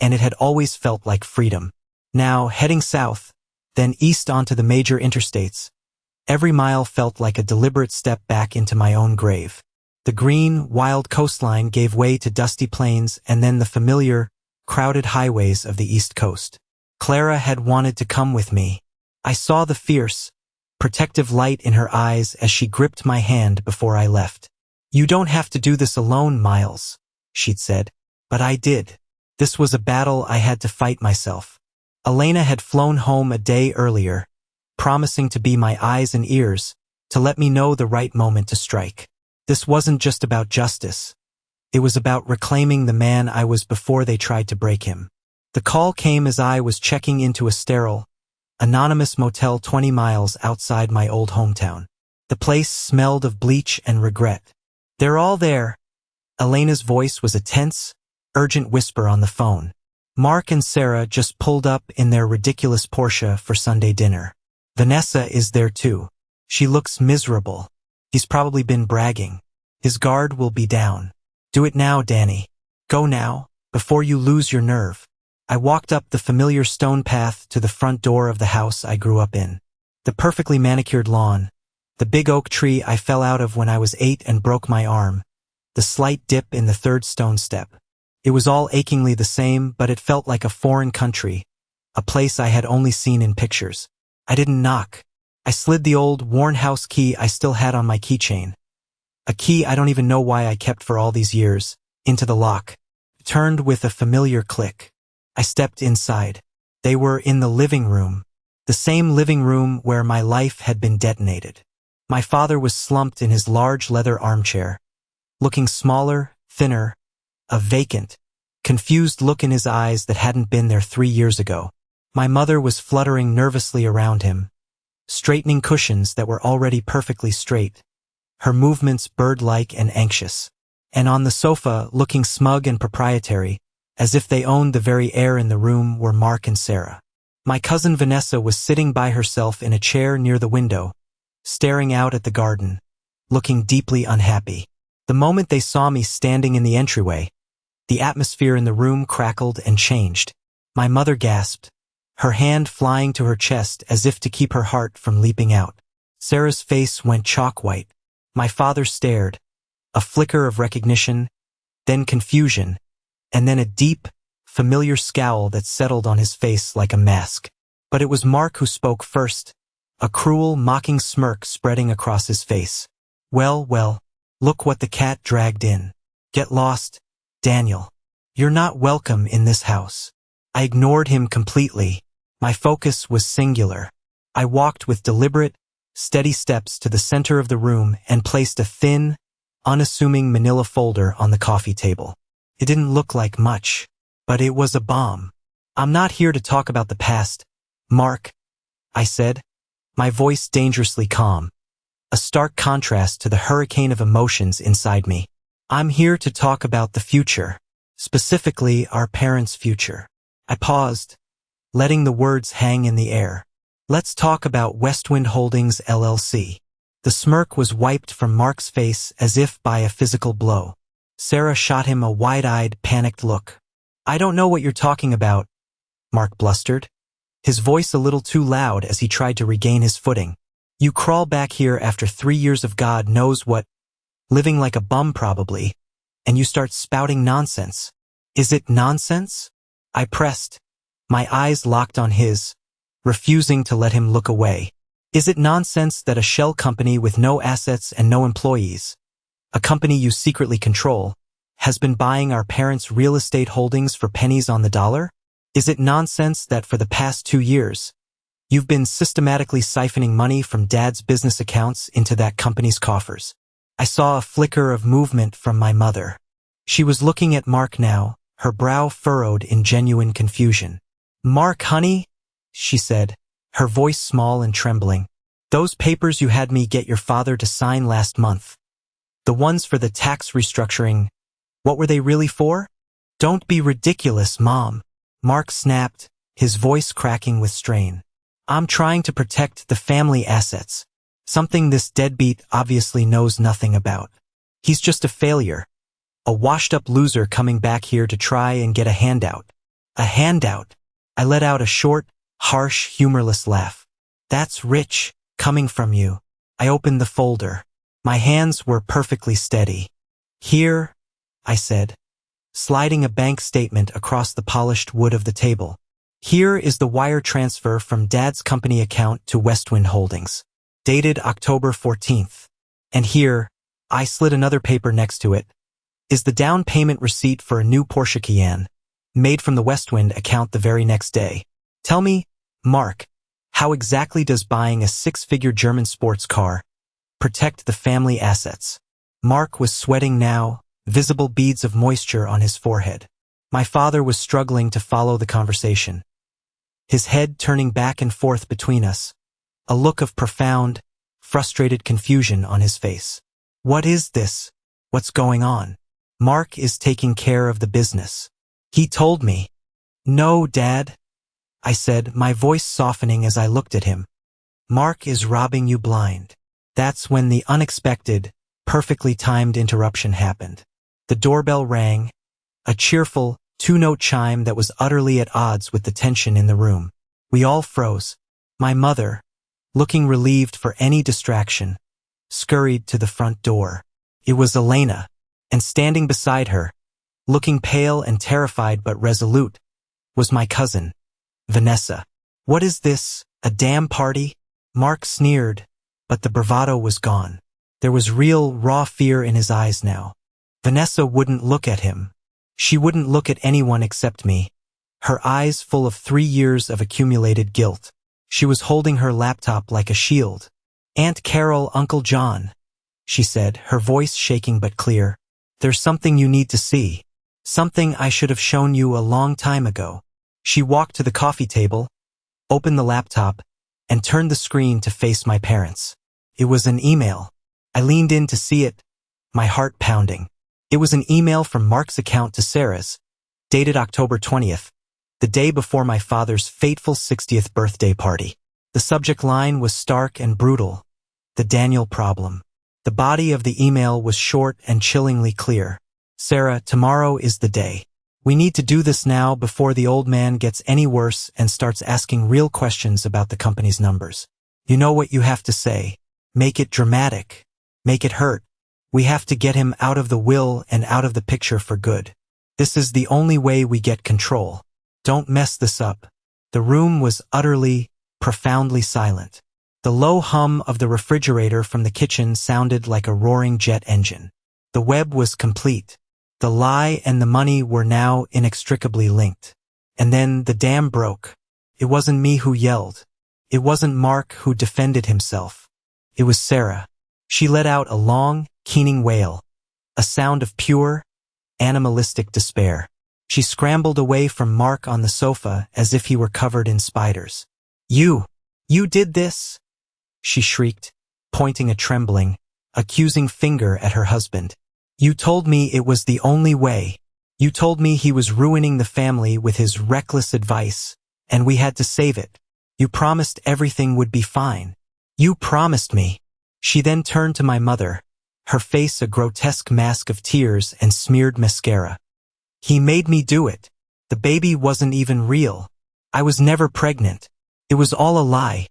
and it had always felt like freedom. Now, heading south, then east onto the major interstates, every mile felt like a deliberate step back into my own grave. The green, wild coastline gave way to dusty plains and then the familiar, crowded highways of the East Coast. Clara had wanted to come with me. I saw the fierce, protective light in her eyes as she gripped my hand before I left. "You don't have to do this alone, Miles," she'd said. But I did. This was a battle I had to fight myself. Elena had flown home a day earlier, promising to be my eyes and ears, to let me know the right moment to strike. This wasn't just about justice. It was about reclaiming the man I was before they tried to break him. The call came as I was checking into a sterile, anonymous motel 20 miles outside my old hometown. The place smelled of bleach and regret. "They're all there." Elena's voice was a tense, urgent whisper on the phone. "Mark and Sarah just pulled up in their ridiculous Porsche for Sunday dinner. Vanessa is there too. She looks miserable. He's probably been bragging. His guard will be down. Do it now, Danny. Go now, before you lose your nerve." I walked up the familiar stone path to the front door of the house I grew up in. The perfectly manicured lawn, the big oak tree I fell out of when I was 8 and broke my arm, the slight dip in the third stone step. It was all achingly the same, but it felt like a foreign country, a place I had only seen in pictures. I didn't knock. I slid the old, worn house key I still had on my keychain, a key I don't even know why I kept for all these years, into the lock. It turned with a familiar click. I stepped inside. They were in the living room, the same living room where my life had been detonated. My father was slumped in his large leather armchair, looking smaller, thinner, a vacant, confused look in his eyes that hadn't been there 3 years ago. My mother was fluttering nervously around him, straightening cushions that were already perfectly straight, her movements bird-like and anxious. And on the sofa, looking smug and proprietary, as if they owned the very air in the room, were Mark and Sarah. My cousin Vanessa was sitting by herself in a chair near the window, staring out at the garden, looking deeply unhappy. The moment they saw me standing in the entryway, the atmosphere in the room crackled and changed. My mother gasped, her hand flying to her chest as if to keep her heart from leaping out. Sarah's face went chalk white. My father stared, a flicker of recognition, then confusion, and then a deep, familiar scowl that settled on his face like a mask. But it was Mark who spoke first, a cruel, mocking smirk spreading across his face. Well, look what the cat dragged in. Get lost, Daniel. You're not welcome in this house. I ignored him completely. My focus was singular. I walked with deliberate, steady steps to the center of the room and placed a thin, unassuming manila folder on the coffee table. It didn't look like much, but it was a bomb. I'm not here to talk about the past, Mark, I said, my voice dangerously calm, a stark contrast to the hurricane of emotions inside me. I'm here to talk about the future, specifically our parents' future. I paused, letting the words hang in the air. Let's talk about Westwind Holdings LLC. The smirk was wiped from Mark's face as if by a physical blow. Sarah shot him a wide-eyed, panicked look. I don't know what you're talking about, Mark blustered, his voice a little too loud as he tried to regain his footing. You crawl back here after 3 years of God knows what, living like a bum probably, and you start spouting nonsense. Is it nonsense? I pressed, my eyes locked on his, refusing to let him look away. Is it nonsense that a shell company with no assets and no employees, a company you secretly control, has been buying our parents' real estate holdings for pennies on the dollar? Is it nonsense that for the past 2 years, you've been systematically siphoning money from Dad's business accounts into that company's coffers? I saw a flicker of movement from my mother. She was looking at Mark now, her brow furrowed in genuine confusion. Mark, honey, she said, her voice small and trembling. Those papers you had me get your father to sign last month. The ones for the tax restructuring, what were they really for? Don't be ridiculous, Mom. Mark snapped, his voice cracking with strain. I'm trying to protect the family assets, something this deadbeat obviously knows nothing about. He's just a failure, a washed-up loser coming back here to try and get a handout. A handout? I let out a short, harsh, humorless laugh. That's rich, coming from you. I opened the folder. My hands were perfectly steady. Here, I said, sliding a bank statement across the polished wood of the table. Here is the wire transfer from Dad's company account to Westwind Holdings, dated October 14th. And here, I slid another paper next to it, is the down payment receipt for a new Porsche Cayenne, made from the Westwind account the very next day. Tell me, Mark, how exactly does buying a 6-figure German sports car protect the family assets? Mark was sweating now, visible beads of moisture on his forehead. My father was struggling to follow the conversation, his head turning back and forth between us, a look of profound, frustrated confusion on his face. What is this? What's going on? Mark is taking care of the business. He told me. No, Dad, I said, my voice softening as I looked at him. Mark is robbing you blind. That's when the unexpected, perfectly timed interruption happened. The doorbell rang, a cheerful, 2-note chime that was utterly at odds with the tension in the room. We all froze. My mother, looking relieved for any distraction, scurried to the front door. It was Elena, and standing beside her, looking pale and terrified but resolute, was my cousin, Vanessa. What is this, a damn party? Mark sneered, but the bravado was gone. There was real, raw fear in his eyes now. Vanessa wouldn't look at him. She wouldn't look at anyone except me, her eyes full of 3 years of accumulated guilt. She was holding her laptop like a shield. Aunt Carol, Uncle John, she said, her voice shaking but clear. There's something you need to see. Something I should have shown you a long time ago. She walked to the coffee table, opened the laptop, and turned the screen to face my parents. It was an email. I leaned in to see it, my heart pounding. It was an email from Mark's account to Sarah's, dated October 20th, the day before my father's fateful 60th birthday party. The subject line was stark and brutal: the Daniel problem. The body of the email was short and chillingly clear. Sarah, tomorrow is the day. We need to do this now before the old man gets any worse and starts asking real questions about the company's numbers. You know what you have to say. Make it dramatic. Make it hurt. We have to get him out of the will and out of the picture for good. This is the only way we get control. Don't mess this up. The room was utterly, profoundly silent. The low hum of the refrigerator from the kitchen sounded like a roaring jet engine. The web was complete. The lie and the money were now inextricably linked. And then the dam broke. It wasn't me who yelled. It wasn't Mark who defended himself. It was Sarah. She let out a long, keening wail, a sound of pure, animalistic despair. She scrambled away from Mark on the sofa as if he were covered in spiders. You did this?" she shrieked, pointing a trembling, accusing finger at her husband. "You told me it was the only way. You told me he was ruining the family with his reckless advice, and we had to save it. You promised everything would be fine. You promised me." She then turned to my mother, her face a grotesque mask of tears and smeared mascara. "He made me do it. The baby wasn't even real. I was never pregnant. It was all a lie.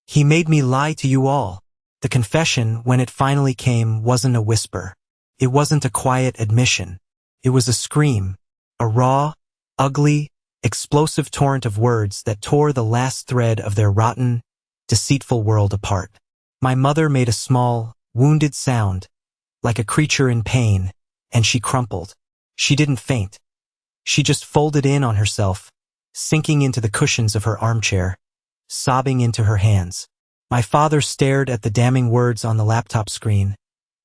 He made me lie to you all." The confession, when it finally came, wasn't a whisper. It wasn't a quiet admission. It was a scream, a raw, ugly, explosive torrent of words that tore the last thread of their rotten, deceitful world apart. My mother made a small, wounded sound, like a creature in pain, and she crumpled. She didn't faint. She just folded in on herself, sinking into the cushions of her armchair, sobbing into her hands. My father stared at the damning words on the laptop screen,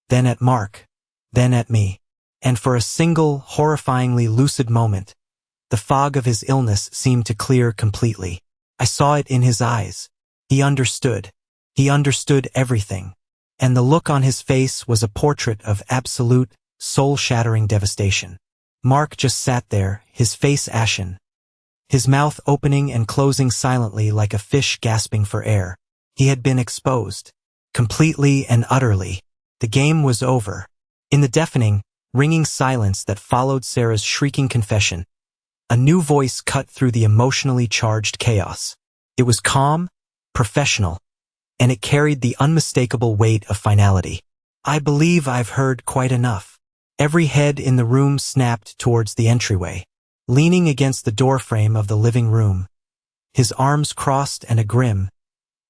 then at Mark, then at me, and for a single, horrifyingly lucid moment, the fog of his illness seemed to clear completely. I saw it in his eyes. He understood. He understood everything. And the look on his face was a portrait of absolute, soul-shattering devastation. Mark just sat there, his face ashen, his mouth opening and closing silently like a fish gasping for air. He had been exposed, completely and utterly. The game was over. In the deafening, ringing silence that followed Sarah's shrieking confession, a new voice cut through the emotionally charged chaos. It was calm, professional, and it carried the unmistakable weight of finality. "I believe I've heard quite enough." Every head in the room snapped towards the entryway. Leaning against the doorframe of the living room, his arms crossed and a grim,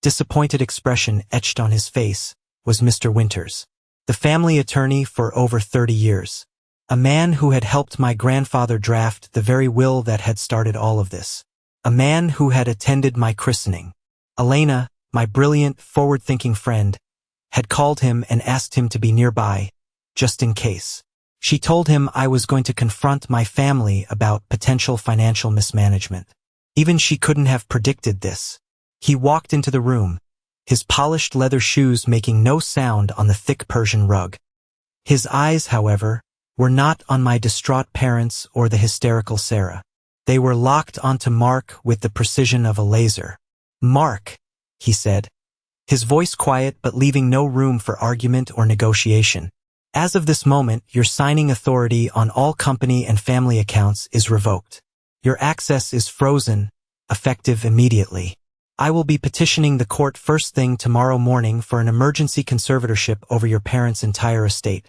disappointed expression etched on his face, was Mr. Winters, the family attorney for over 30 years. A man who had helped my grandfather draft the very will that had started all of this. A man who had attended my christening. Elena, my brilliant, forward-thinking friend, had called him and asked him to be nearby, just in case. She told him I was going to confront my family about potential financial mismanagement. Even she couldn't have predicted this. He walked into the room, his polished leather shoes making no sound on the thick Persian rug. His eyes, however, were not on my distraught parents or the hysterical Sarah. They were locked onto Mark with the precision of a laser. "Mark," he said, his voice quiet but leaving no room for argument or negotiation. "As of this moment, your signing authority on all company and family accounts is revoked. Your access is frozen, effective immediately. I will be petitioning the court first thing tomorrow morning for an emergency conservatorship over your parents' entire estate,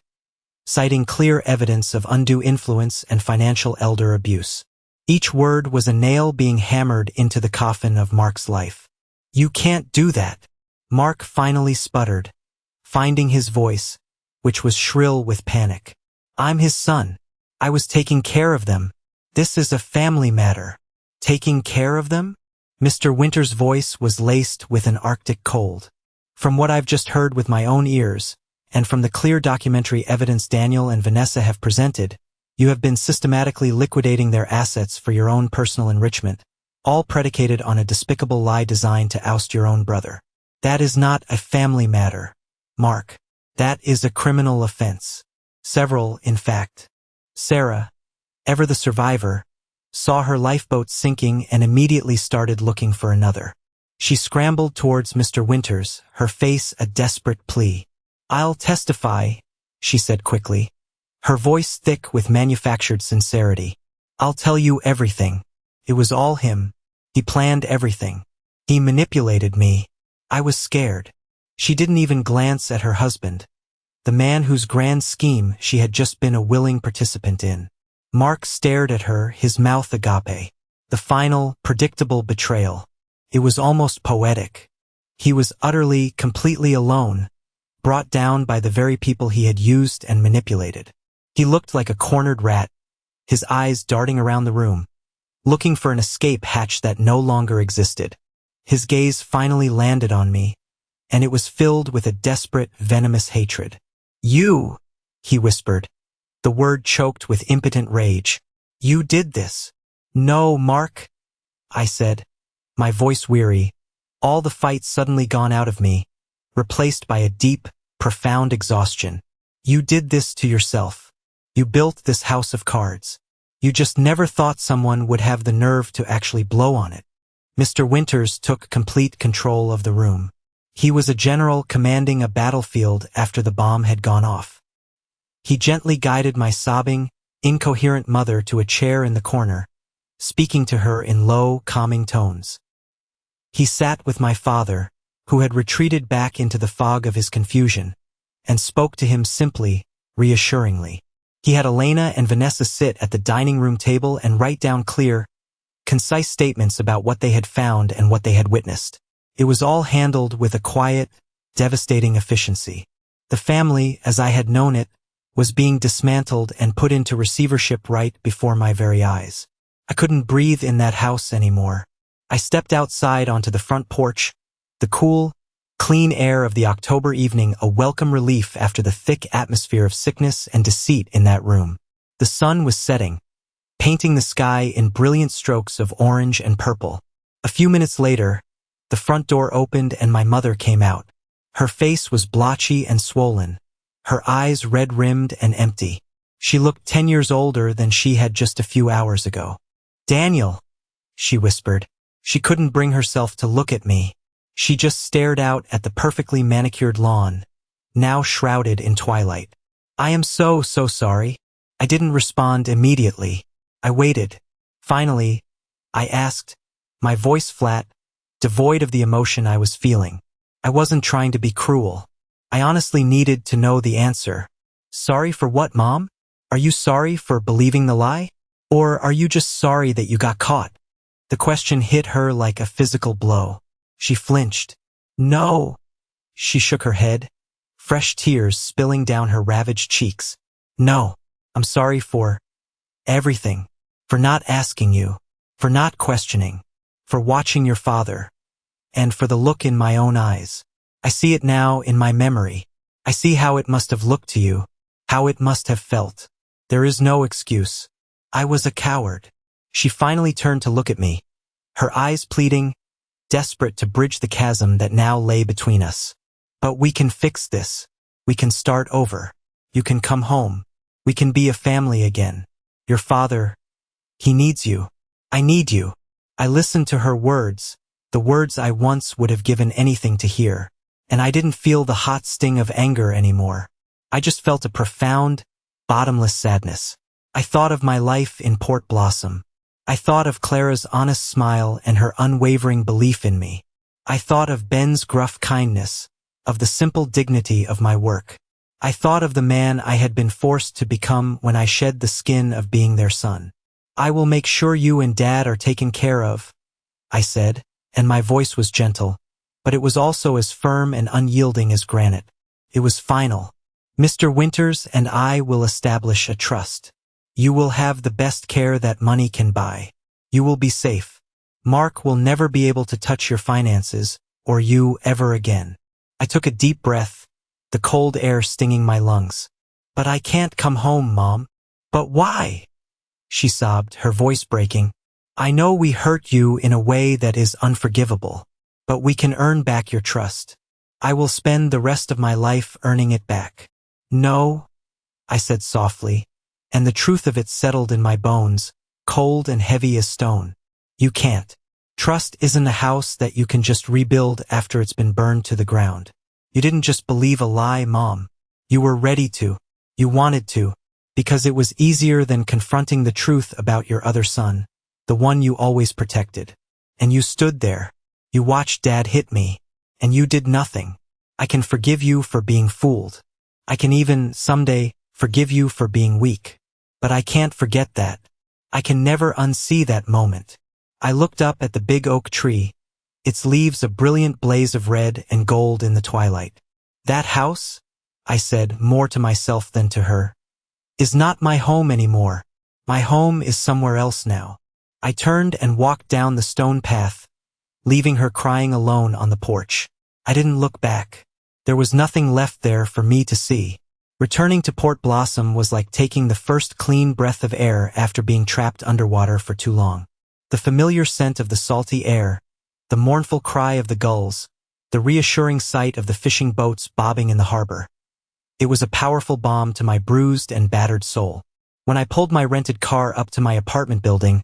citing clear evidence of undue influence and financial elder abuse." Each word was a nail being hammered into the coffin of Mark's life. "You can't do that," Mark finally sputtered, finding his voice, which was shrill with panic. "I'm his son. I was taking care of them. This is a family matter." "Taking care of them?" Mr. Winters' voice was laced with an Arctic cold. "From what I've just heard with my own ears, and from the clear documentary evidence Daniel and Vanessa have presented, you have been systematically liquidating their assets for your own personal enrichment. all predicated on a despicable lie designed to oust your own brother. That is not a family matter, Mark. That is a criminal offense. Several, in fact. Sarah, ever the survivor, saw her lifeboat sinking and immediately started looking for another. She scrambled towards Mr. Winters, her face a desperate plea. "I'll testify," she said quickly, her voice thick with manufactured sincerity. "I'll tell you everything. It was all him. He planned everything. He manipulated me. I was scared." She didn't even glance at her husband, the man whose grand scheme she had just been a willing participant in. Mark stared at her, his mouth agape. The final, predictable betrayal. It was almost poetic. He was utterly, completely alone, brought down by the very people he had used and manipulated. He looked like a cornered rat, his eyes darting around the room, looking for an escape hatch that no longer existed. His gaze finally landed on me, and it was filled with a desperate, venomous hatred. "You," he whispered, the word choked with impotent rage. "You did this." "No, Mark," I said, my voice weary, all the fight suddenly gone out of me, replaced by a deep, profound exhaustion. "You did this to yourself. You built this house of cards. You just never thought someone would have the nerve to actually blow on it." Mr. Winters took complete control of the room. He was a general commanding a battlefield after the bomb had gone off. He gently guided my sobbing, incoherent mother to a chair in the corner, speaking to her in low, calming tones. He sat with my father, who had retreated back into the fog of his confusion, and spoke to him simply, reassuringly. He had Elena and Vanessa sit at the dining room table and write down clear, concise statements about what they had found and what they had witnessed. It was all handled with a quiet, devastating efficiency. The family, as I had known it, was being dismantled and put into receivership right before my very eyes. I couldn't breathe in that house anymore. I stepped outside onto the front porch, the cool, clean air of the October evening a welcome relief after the thick atmosphere of sickness and deceit in that room. The sun was setting, painting the sky in brilliant strokes of orange and purple. A few minutes later, the front door opened and my mother came out. Her face was blotchy and swollen, her eyes red-rimmed and empty. She looked 10 years older than she had just a few hours ago. "Daniel," she whispered. She couldn't bring herself to look at me. She just stared out at the perfectly manicured lawn, now shrouded in twilight. "I am so sorry." I didn't respond immediately. I waited. Finally, I asked, my voice flat, devoid of the emotion I was feeling. I wasn't trying to be cruel. I honestly needed to know the answer. "Sorry for what, Mom? Are you sorry for believing the lie? Or are you just sorry that you got caught?" The question hit her like a physical blow. She flinched. "No." She shook her head, fresh tears spilling down her ravaged cheeks. "No, I'm sorry for everything. For not asking you. For not questioning. For watching your father. And for the look in my own eyes. I see it now in my memory. I see how it must have looked to you. How it must have felt. There is no excuse. I was a coward." She finally turned to look at me, her eyes pleading, desperate to bridge the chasm that now lay between us. "But we can fix this. We can start over. You can come home. We can be a family again. Your father, he needs you. I need you." I listened to her words, the words I once would have given anything to hear, and I didn't feel the hot sting of anger anymore. I just felt a profound, bottomless sadness. I thought of my life in Port Blossom. I thought of Clara's honest smile and her unwavering belief in me. I thought of Ben's gruff kindness, of the simple dignity of my work. I thought of the man I had been forced to become when I shed the skin of being their son. "I will make sure you and Dad are taken care of," I said, and my voice was gentle, but it was also as firm and unyielding as granite. It was final. "Mr. Winters and I will establish a trust. You will have the best care that money can buy. You will be safe. Mark will never be able to touch your finances, or you ever again." I took a deep breath, the cold air stinging my lungs. "But I can't come home, Mom." "But why?" she sobbed, her voice breaking. I know we hurt you in a way that is unforgivable, but we can earn back your trust. I will spend the rest of my life earning it back. No, I said softly, and the truth of it settled in my bones, cold and heavy as stone. You can't. Trust isn't a house that you can just rebuild after it's been burned to the ground. You didn't just believe a lie, Mom. You were ready to. You wanted to. Because it was easier than confronting the truth about your other son, the one you always protected. And you stood there. You watched Dad hit me. And you did nothing. I can forgive you for being fooled. I can even, someday, forgive you for being weak. But I can't forget that. I can never unsee that moment. I looked up at the big oak tree, its leaves a brilliant blaze of red and gold in the twilight. That house, I said, more to myself than to her, is not my home anymore. My home is somewhere else now. I turned and walked down the stone path, leaving her crying alone on the porch. I didn't look back. There was nothing left there for me to see. Returning to Port Blossom was like taking the first clean breath of air after being trapped underwater for too long. The familiar scent of the salty air, the mournful cry of the gulls, the reassuring sight of the fishing boats bobbing in the harbor. It was a powerful balm to my bruised and battered soul. When I pulled my rented car up to my apartment building,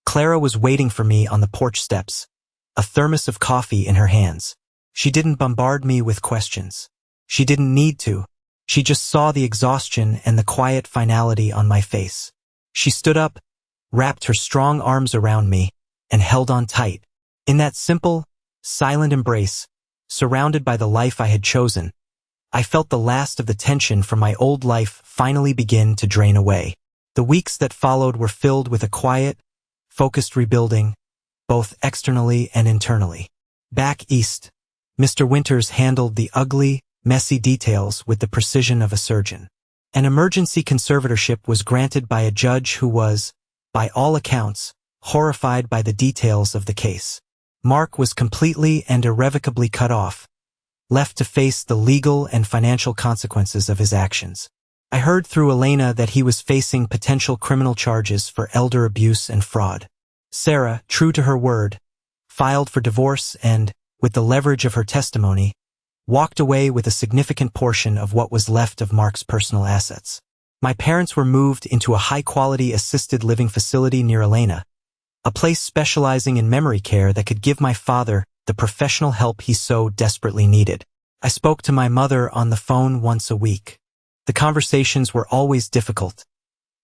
Clara was waiting for me on the porch steps, a thermos of coffee in her hands. She didn't bombard me with questions. She didn't need to. She just saw the exhaustion and the quiet finality on my face. She stood up, wrapped her strong arms around me, and held on tight. In that simple, silent embrace, surrounded by the life I had chosen, I felt the last of the tension from my old life finally begin to drain away. The weeks that followed were filled with a quiet, focused rebuilding, both externally and internally. Back east, Mr. Winters handled the ugly, messy details with the precision of a surgeon. An emergency conservatorship was granted by a judge who was, by all accounts, horrified by the details of the case. Mark was completely and irrevocably cut off, left to face the legal and financial consequences of his actions. I heard through Elena that he was facing potential criminal charges for elder abuse and fraud. Sarah, true to her word, filed for divorce and, with the leverage of her testimony, walked away with a significant portion of what was left of Mark's personal assets. My parents were moved into a high-quality assisted living facility near Elena, a place specializing in memory care that could give my father the professional help he so desperately needed. I spoke to my mother on the phone once a week. The conversations were always difficult,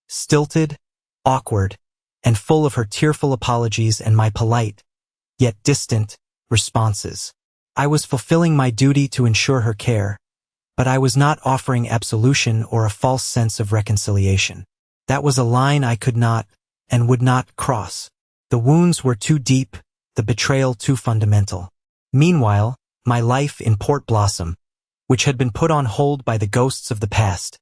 stilted, awkward, and full of her tearful apologies and my polite, yet distant, responses. I was fulfilling my duty to ensure her care, but I was not offering absolution or a false sense of reconciliation. That was a line I could not and would not cross. The wounds were too deep, the betrayal too fundamental. Meanwhile, my life in Port Blossom, which had been put on hold by the ghosts of the past,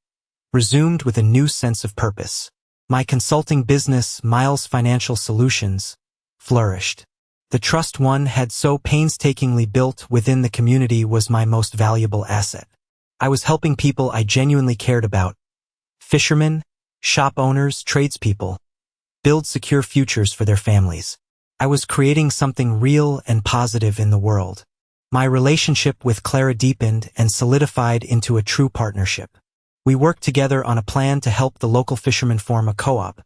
resumed with a new sense of purpose. My consulting business, Miles Financial Solutions, flourished. The trust one had so painstakingly built within the community was my most valuable asset. I was helping people I genuinely cared about, fishermen, shop owners, tradespeople, build secure futures for their families. I was creating something real and positive in the world. My relationship with Clara deepened and solidified into a true partnership. We worked together on a plan to help the local fishermen form a co-op,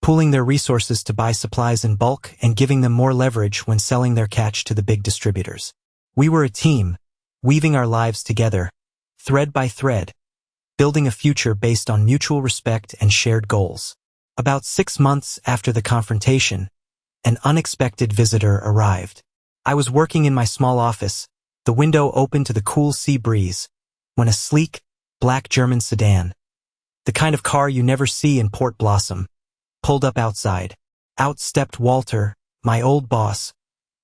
pooling their resources to buy supplies in bulk and giving them more leverage when selling their catch to the big distributors. We were a team, weaving our lives together, thread by thread, building a future based on mutual respect and shared goals. About 6 months after the confrontation, an unexpected visitor arrived. I was working in my small office, the window open to the cool sea breeze, when a sleek, black German sedan, the kind of car you never see in Port Blossom, pulled up outside. Out stepped Walter, my old boss,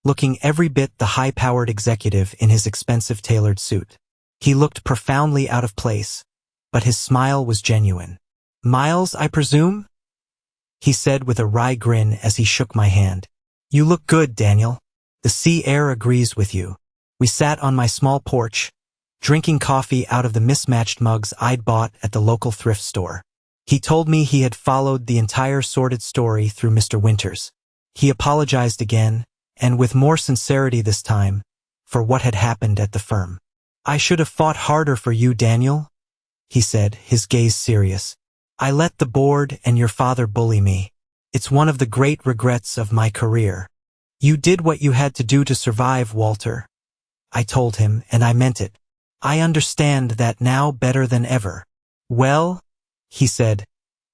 looking every bit the high-powered executive in his expensive tailored suit. He looked profoundly out of place, but his smile was genuine. "Miles, I presume?" he said with a wry grin as he shook my hand. "You look good, Daniel. The sea air agrees with you." We sat on my small porch, drinking coffee out of the mismatched mugs I'd bought at the local thrift store. He told me he had followed the entire sordid story through Mr. Winters. He apologized again, and with more sincerity this time, for what had happened at the firm. "I should have fought harder for you, Daniel," he said, his gaze serious. "I let the board and your father bully me. It's one of the great regrets of my career." "You did what you had to do to survive, Walter," I told him, and I meant it. "I understand that now better than ever." "Well," he said,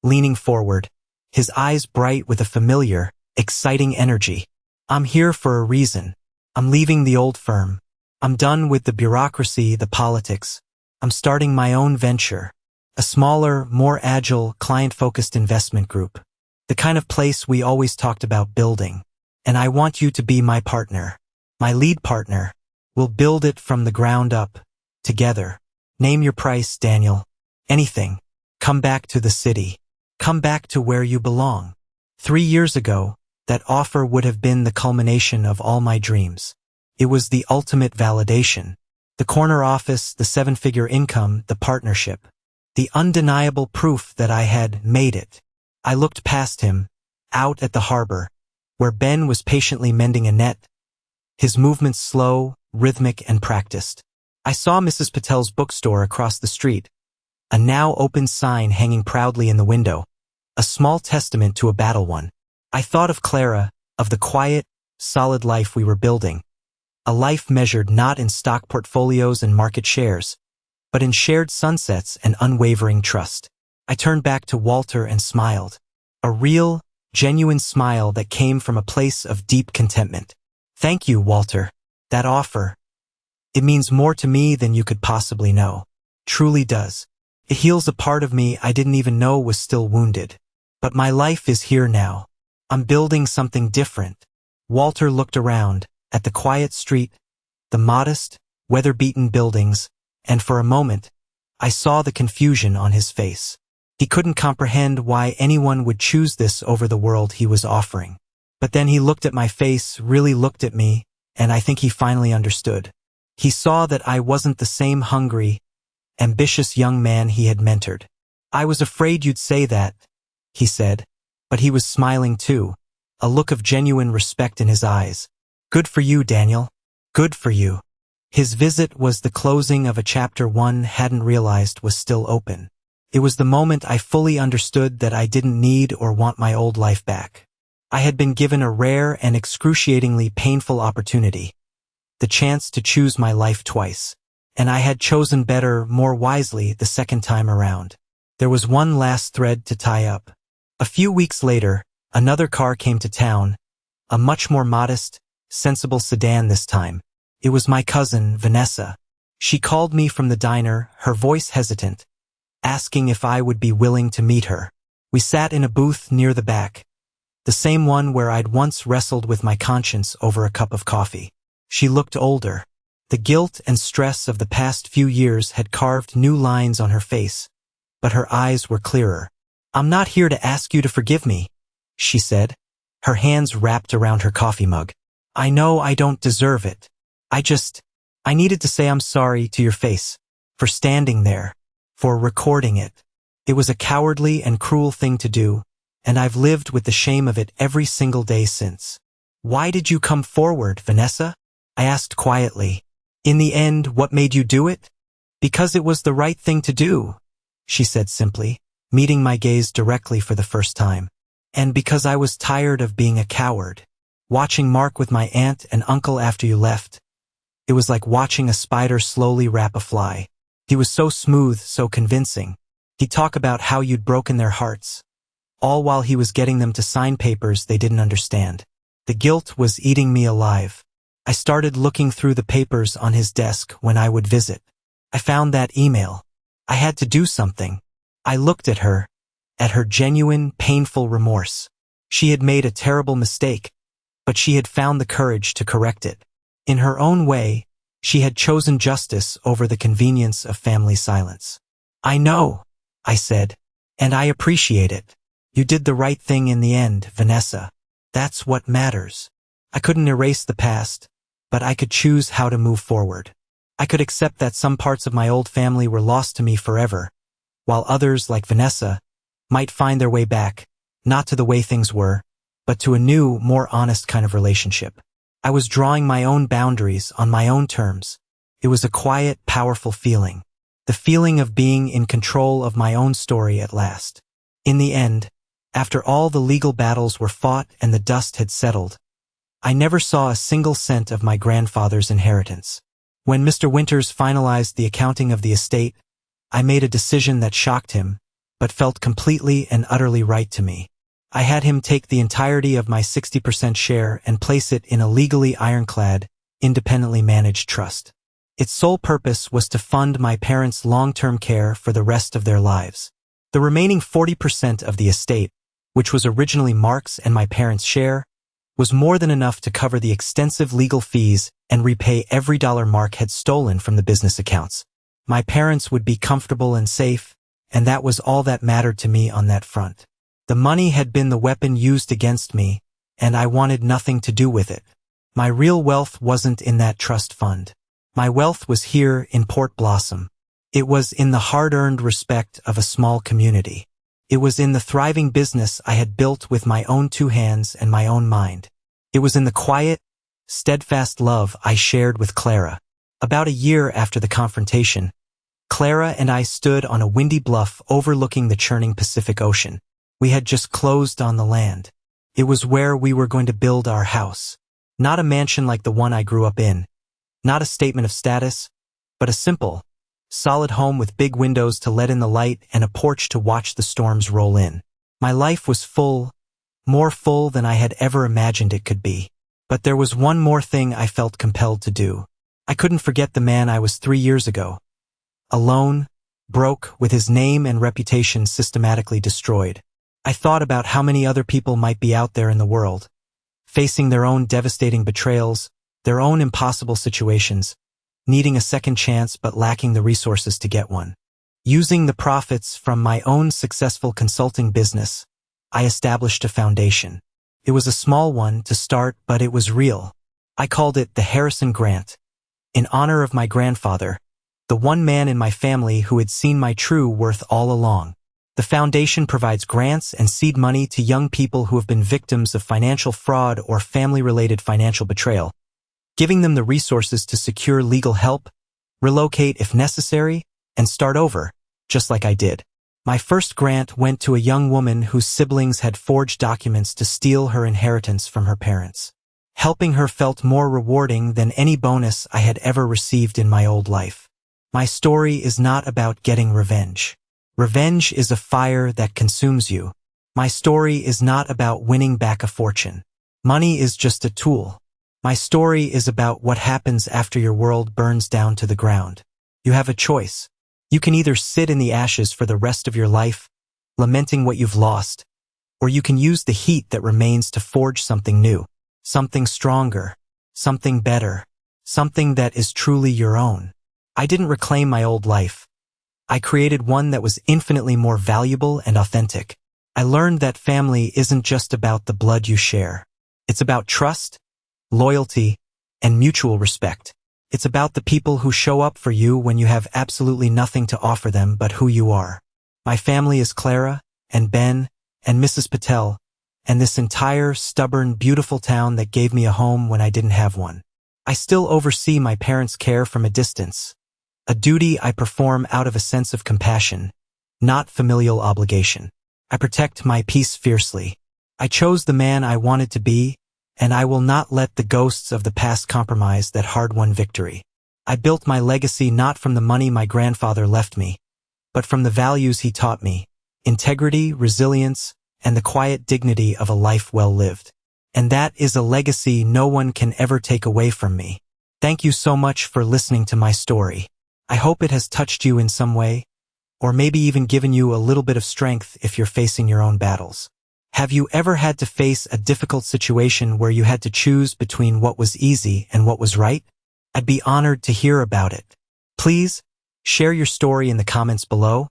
leaning forward, his eyes bright with a familiar, exciting energy. "I'm here for a reason. I'm leaving the old firm. I'm done with the bureaucracy, the politics. I'm starting my own venture. A smaller, more agile, client-focused investment group. The kind of place we always talked about building. And I want you to be my partner. My lead partner. We'll build it from the ground up. Together. Name your price, Daniel. Anything. Come back to the city. Come back to where you belong." 3 years ago, that offer would have been the culmination of all my dreams. It was the ultimate validation. The corner office, the 7-figure income, the partnership. The undeniable proof that I had made it. I looked past him, out at the harbor, where Ben was patiently mending a net, his movements slow, rhythmic, and practiced. I saw Mrs. Patel's bookstore across the street, a now open sign hanging proudly in the window, a small testament to a battle won. I thought of Clara, of the quiet, solid life we were building, a life measured not in stock portfolios and market shares, but in shared sunsets and unwavering trust. I turned back to Walter and smiled, a real, genuine smile that came from a place of deep contentment. "Thank you, Walter. That offer. It means more to me than you could possibly know. Truly does. It heals a part of me I didn't even know was still wounded. But my life is here now. I'm building something different." Walter looked around, at the quiet street, the modest, weather-beaten buildings, and for a moment, I saw the confusion on his face. He couldn't comprehend why anyone would choose this over the world he was offering. But then he looked at my face, really looked at me, and I think he finally understood. He saw that I wasn't the same hungry, ambitious young man he had mentored. "I was afraid you'd say that," he said, but he was smiling too, a look of genuine respect in his eyes. "Good for you, Daniel. Good for you." His visit was the closing of a chapter one hadn't realized was still open. It was the moment I fully understood that I didn't need or want my old life back. I had been given a rare and excruciatingly painful opportunity, the chance to choose my life twice, and I had chosen better, more wisely the second time around. There was one last thread to tie up. A few weeks later, another car came to town, a much more modest, sensible sedan this time. It was my cousin, Vanessa. She called me from the diner, her voice hesitant, asking if I would be willing to meet her. We sat in a booth near the back, the same one where I'd once wrestled with my conscience over a cup of coffee. She looked older. The guilt and stress of the past few years had carved new lines on her face, but her eyes were clearer. "I'm not here to ask you to forgive me," she said, her hands wrapped around her coffee mug. "I know I don't deserve it. I needed to say I'm sorry to your face, for standing there, for recording it. It was a cowardly and cruel thing to do, and I've lived with the shame of it every single day since." "Why did you come forward, Vanessa?" I asked quietly. "In the end, what made you do it?" "Because it was the right thing to do," she said simply, meeting my gaze directly for the first time. "And because I was tired of being a coward. Watching Mark with my aunt and uncle after you left, it was like watching a spider slowly wrap a fly. He was so smooth, so convincing. He'd talk about how you'd broken their hearts, all while he was getting them to sign papers they didn't understand. The guilt was eating me alive. I started looking through the papers on his desk when I would visit. I found that email. I had to do something. I looked at her genuine, painful remorse. She had made a terrible mistake, but she had found the courage to correct it. In her own way, she had chosen justice over the convenience of family silence. "I know," I said, "and I appreciate it. You did the right thing in the end, Vanessa. That's what matters." I couldn't erase the past, but I could choose how to move forward. I could accept that some parts of my old family were lost to me forever, while others, like Vanessa, might find their way back, not to the way things were, but to a new, more honest kind of relationship. I was drawing my own boundaries on my own terms. It was a quiet, powerful feeling. The feeling of being in control of my own story at last. In the end, after all the legal battles were fought and the dust had settled, I never saw a single cent of my grandfather's inheritance. When Mr. Winters finalized the accounting of the estate, I made a decision that shocked him, but felt completely and utterly right to me. I had him take the entirety of my 60% share and place it in a legally ironclad, independently managed trust. Its sole purpose was to fund my parents' long-term care for the rest of their lives. The remaining 40% of the estate, which was originally Mark's and my parents' share, was more than enough to cover the extensive legal fees and repay every dollar Mark had stolen from the business accounts. My parents would be comfortable and safe, and that was all that mattered to me on that front. The money had been the weapon used against me, and I wanted nothing to do with it. My real wealth wasn't in that trust fund. My wealth was here in Port Blossom. It was in the hard-earned respect of a small community. It was in the thriving business I had built with my own two hands and my own mind. It was in the quiet, steadfast love I shared with Clara. About a year after the confrontation, Clara and I stood on a windy bluff overlooking the churning Pacific Ocean. We had just closed on the land. It was where we were going to build our house. Not a mansion like the one I grew up in. Not a statement of status, but a simple, solid home with big windows to let in the light and a porch to watch the storms roll in. My life was full, more full than I had ever imagined it could be. But there was one more thing I felt compelled to do. I couldn't forget the man I was 3 years ago. Alone, broke, with his name and reputation systematically destroyed. I thought about how many other people might be out there in the world, facing their own devastating betrayals, their own impossible situations, needing a second chance but lacking the resources to get one. Using the profits from my own successful consulting business, I established a foundation. It was a small one to start, but it was real. I called it the Harrison Grant, in honor of my grandfather, the one man in my family who had seen my true worth all along. The foundation provides grants and seed money to young people who have been victims of financial fraud or family-related financial betrayal, giving them the resources to secure legal help, relocate if necessary, and start over, just like I did. My first grant went to a young woman whose siblings had forged documents to steal her inheritance from her parents. Helping her felt more rewarding than any bonus I had ever received in my old life. My story is not about getting revenge. Revenge is a fire that consumes you. My story is not about winning back a fortune. Money is just a tool. My story is about what happens after your world burns down to the ground. You have a choice. You can either sit in the ashes for the rest of your life, lamenting what you've lost, or you can use the heat that remains to forge something new, something stronger, something better, something that is truly your own. I didn't reclaim my old life. I created one that was infinitely more valuable and authentic. I learned that family isn't just about the blood you share. It's about trust, loyalty, and mutual respect. It's about the people who show up for you when you have absolutely nothing to offer them but who you are. My family is Clara, and Ben, and Mrs. Patel, and this entire, stubborn, beautiful town that gave me a home when I didn't have one. I still oversee my parents' care from a distance, a duty I perform out of a sense of compassion, not familial obligation. I protect my peace fiercely. I chose the man I wanted to be, and I will not let the ghosts of the past compromise that hard-won victory. I built my legacy not from the money my grandfather left me, but from the values he taught me, integrity, resilience, and the quiet dignity of a life well lived. And that is a legacy no one can ever take away from me. Thank you so much for listening to my story. I hope it has touched you in some way, or maybe even given you a little bit of strength if you're facing your own battles. Have you ever had to face a difficult situation where you had to choose between what was easy and what was right? I'd be honored to hear about it. Please, share your story in the comments below,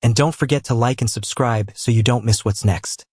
and don't forget to like and subscribe so you don't miss what's next.